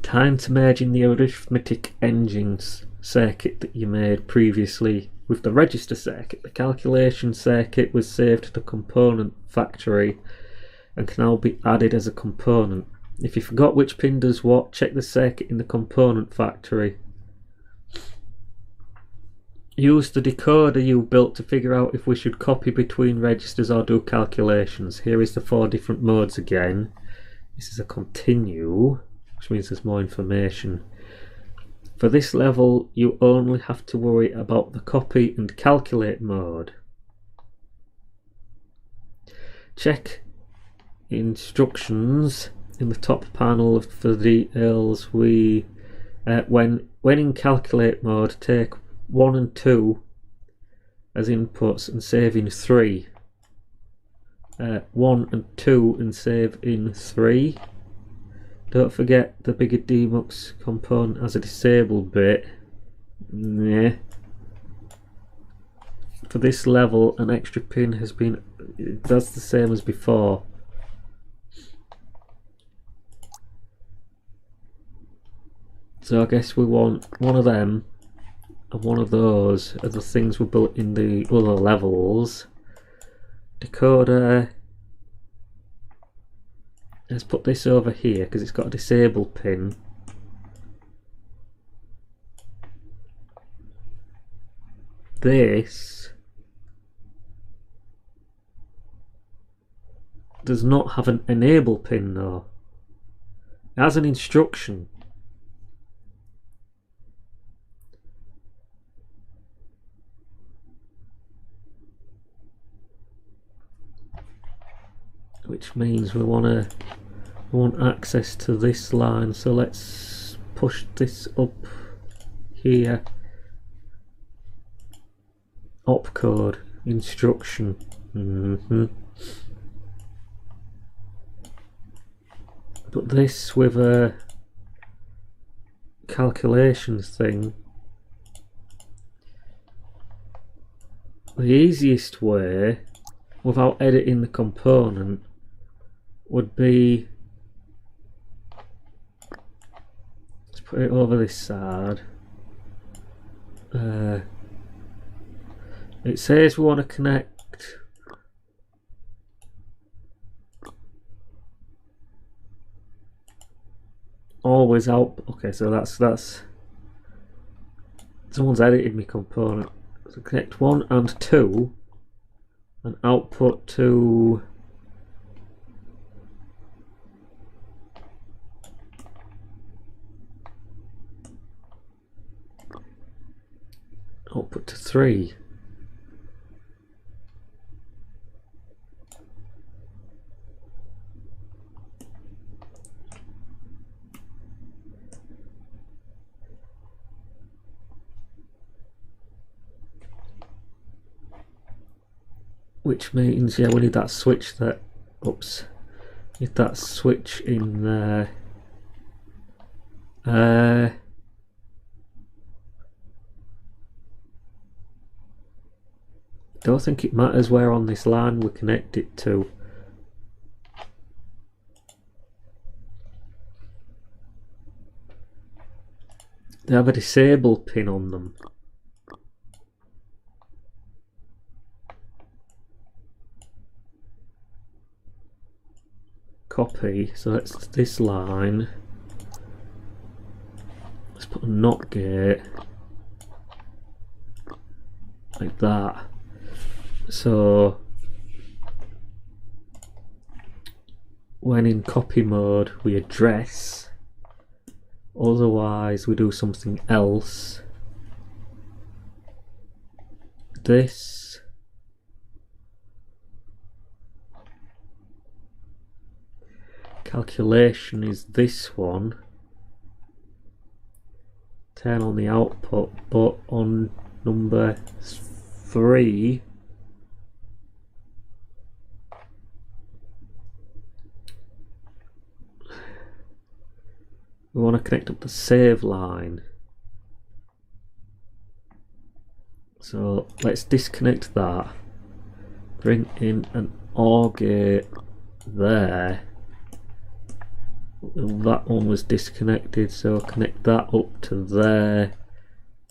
Time to merge in the arithmetic engines circuit that you made previously with the register circuit. The calculation circuit was saved to the component factory and can now be added as a component. If you forgot which pin does what, check the circuit in the component factory. Use the decoder you built to figure out if we should copy between registers or do calculations. Here is the 4 different modes again. This is a continue, which means there's more information. For this level, you only have to worry about the copy and calculate mode. Check instructions in the top panel for the details. When in calculate mode, take 1 and 2 as inputs and save in 3. 1 and 2 and save in 3. Don't forget the bigger demux component has a disabled bit. Yeah. For this level, an extra pin has been. That's the same as before. So I guess we want one of them and one of those are the things we built in the other levels. Decoder. Let's put this over here because it's got a disable pin. This does not have an enable pin though. It has an instruction. Which means we want access to this line, so let's push this up here. Opcode instruction. But this with a calculations thing, the easiest way without editing the component would be, let's put it over this side. It says we want to connect always out. Okay, so that's someone's edited my component. So connect 1 and 2 and output to output to 3. Which means, yeah, we need that switch that, need that switch in there. Don't think it matters where on this line we connect it to. They have a disable pin on them. Copy, so that's this line. Let's put a NOT gate like that. So when in copy mode we address, otherwise we do something else. This calculation is this one. Turn on the output, but on number 3 we want to connect up the save line. So let's disconnect that, bring in an OR gate there. That one was disconnected, so connect that up to there,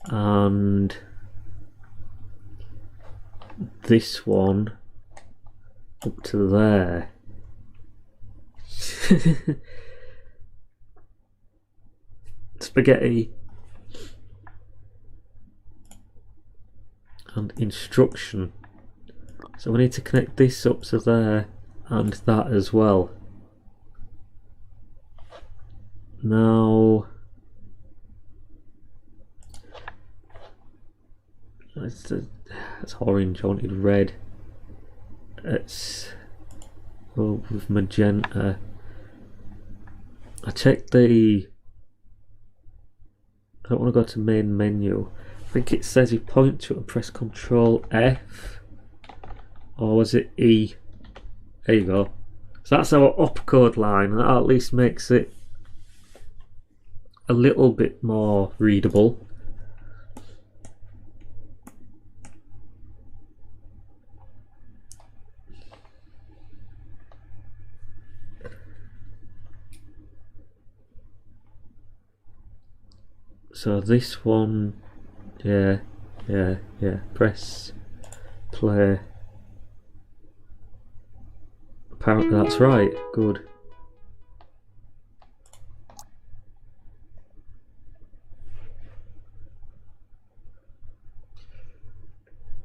and this one up to there. Spaghetti. and instruction. So we need to connect this up to there and that as well. Now that's orange. I wanted red. Let's go with magenta. I checked the... I don't want to go to main menu. I think it says you point to it and press Control F. Or was it E? There you go. So that's our opcode line, and that at least makes it a little bit more readable. So this one, yeah, press play. Apparently that's right, good.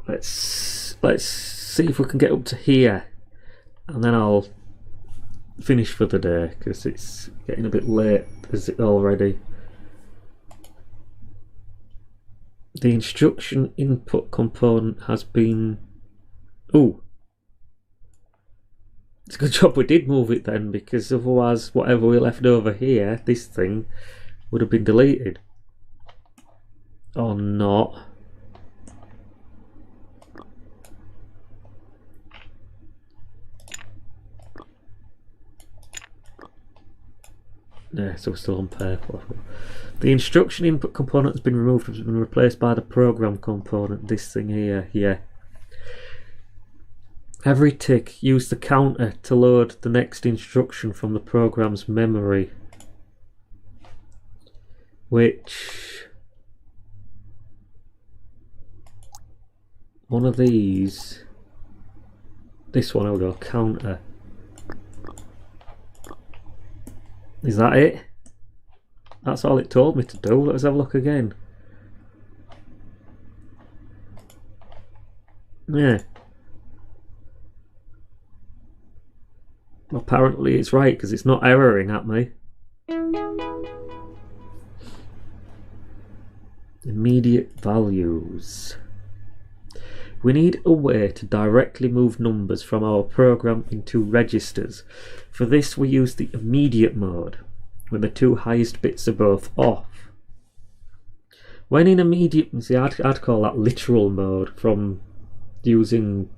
Let's see if we can get up to here, and then I'll finish for the day because it's getting a bit late as it already. The instruction input component has been... Ooh. It's a good job we did move it then, because otherwise whatever we left over here, this thing, would have been deleted. Or not. Yeah, so we're still on paper. The instruction input component has been removed, has been replaced by the program component, this thing here, yeah. Every tick, use the counter to load the next instruction from the program's memory. Which... one of these... This one, I'll go counter. Is that it? That's all it told me to do. Let's have a look again. Yeah. Apparently it's right because it's not erroring at me. Immediate values. We need a way to directly move numbers from our program into registers. For this we use the immediate mode, when the two highest bits are both off. When in immediate, see, I'd call that literal mode from using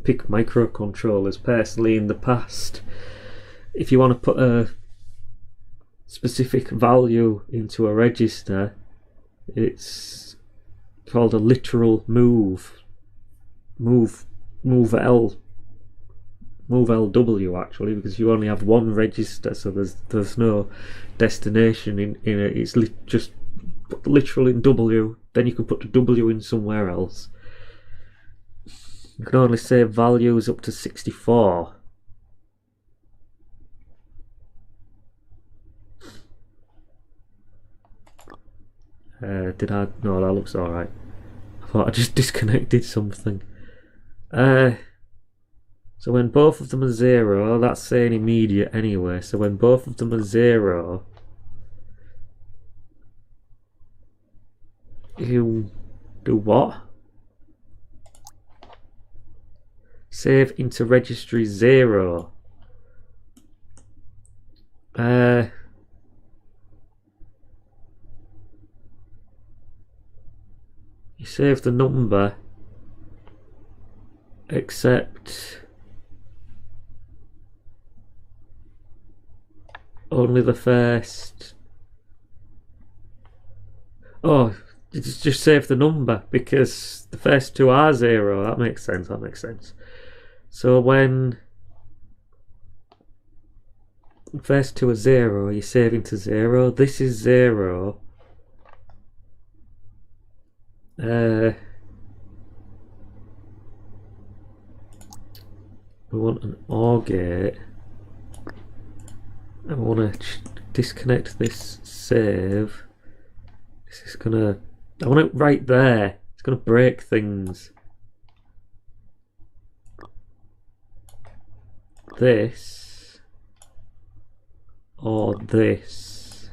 PIC microcontrollers personally in the past. If you want to put a specific value into a register, it's called a literal move. Move LW actually, because you only have one register, so there's no destination in it. It's just put literal in W, then you can put the W in somewhere else. You can only save values up to 64. Did I? No, that looks alright. I thought I just disconnected something. So when both of them are 0, that's saying immediate anyway. So when both of them are 0, you do what? Save into registry 0. You save the number, except only the first. Oh, just save the number because the first two are 0. That makes sense. That makes sense. So when the first two are 0, you're saving to 0. This is 0. We want an OR gate. I want to disconnect this save. This is gonna. I want it right there. It's going to break things. This or this.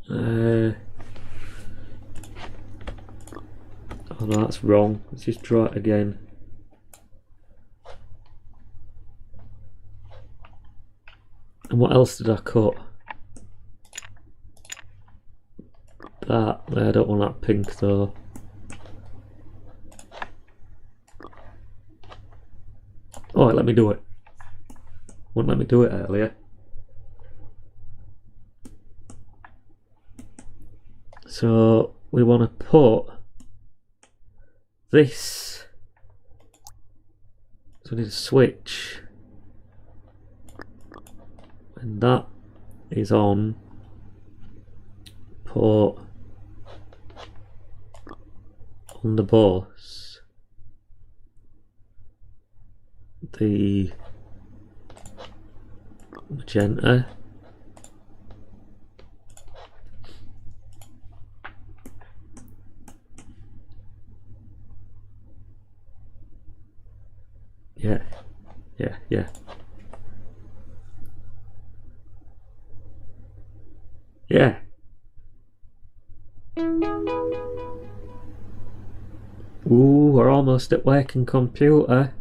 Oh no, that's wrong. Let's just draw it again. And what else did I cut? That. I don't want that pink though. Oh, let me do it. Wouldn't let me do it earlier. So we want to put this. So we need a switch. And that is on port on the bus. The magenta. Yeah. Yeah. Ooh, we're almost at working computer.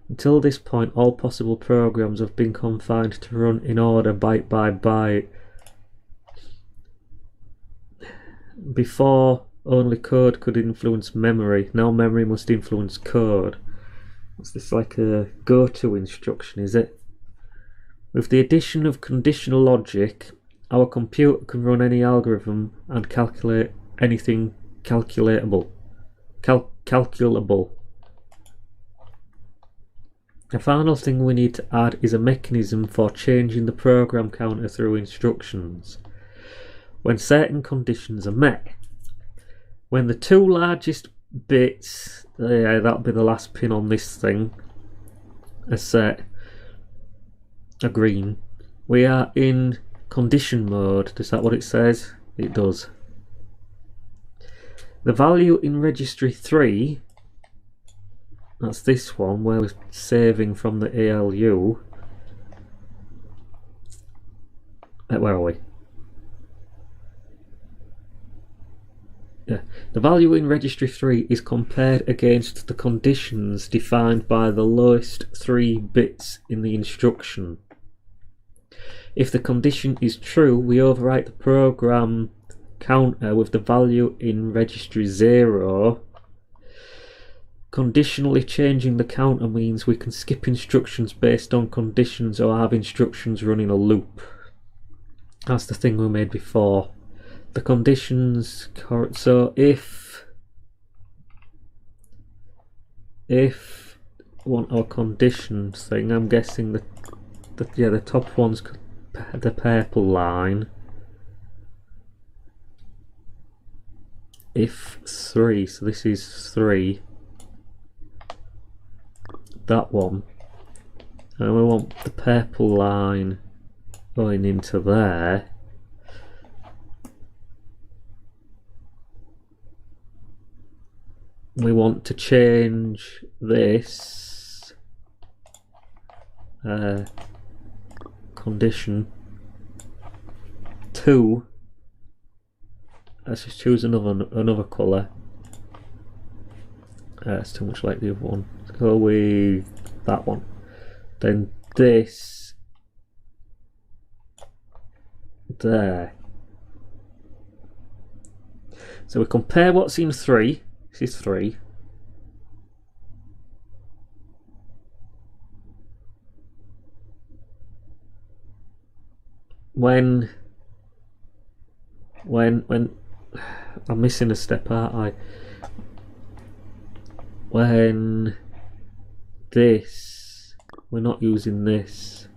Until this point, all possible programs have been confined to run in order byte by byte. Before, only code could influence memory. Now memory must influence code. Is this like a go-to instruction, is it? With the addition of conditional logic, our computer can run any algorithm and calculate anything calculable. The final thing we need to add is a mechanism for changing the program counter through instructions. When certain conditions are met. When the two largest bits, that'll be the last pin on this thing, are set, are green, we are in condition mode. Is that what it says? It does. The value in registry 3, that's this one where we're saving from the ALU. Where are we? Yeah. The value in registry 3 is compared against the conditions defined by the lowest 3 bits in the instruction. If the condition is true, we overwrite the program counter with the value in registry 0. Conditionally changing the counter means we can skip instructions based on conditions or have instructions running a loop. That's the thing we made before. The conditions, so if want our conditions thing, I'm guessing the top one's the purple line. If 3, so this is 3. That one, and we want the purple line going into there. We want to change this condition to, let's just choose another colour. It's too much like the other one. Let's go with that one. Then this there. So we compare what's in 3. This is 3. When I'm missing a step, aren't I? When this, we're not using this.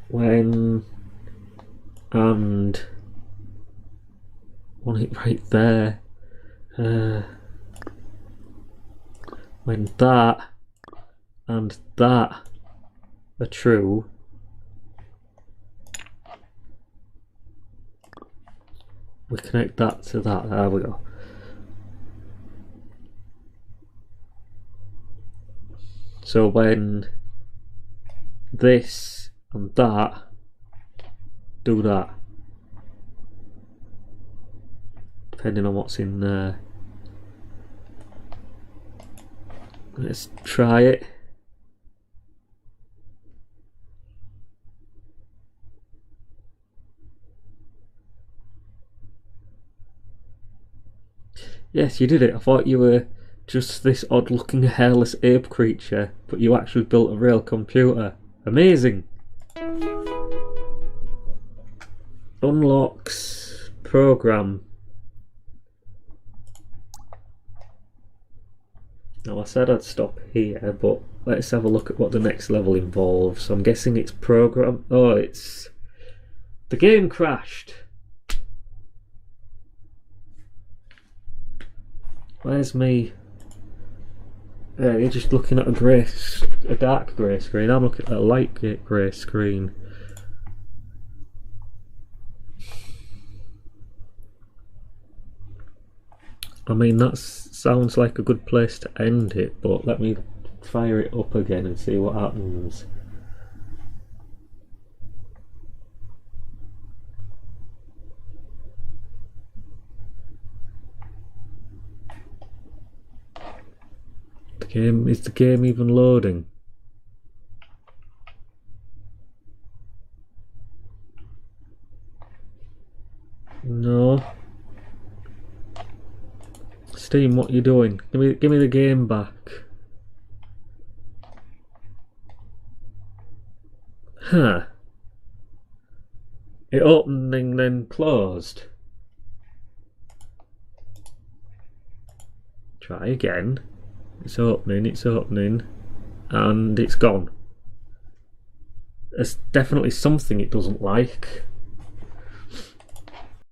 When and want it right there. when that and that are true, we connect that to that. There we go. So when this and that do that, depending on what's in there. Let's try it. Yes, you did it. I thought you were just this odd looking hairless ape creature, but you actually built a real computer. Amazing! Unlocks program. Now I said I'd stop here, but let's have a look at what the next level involves. So I'm guessing it's program. Oh, it's... the game crashed. Where's me? You're just looking at a dark grey screen. I'm looking at a light grey screen. I mean, that sounds like a good place to end it, but let me fire it up again and see what happens. Is the game even loading? No. Steam, what are you doing? Give me the game back. Huh. It opened and then closed. Try again. It's opening, and it's gone. There's definitely something it doesn't like.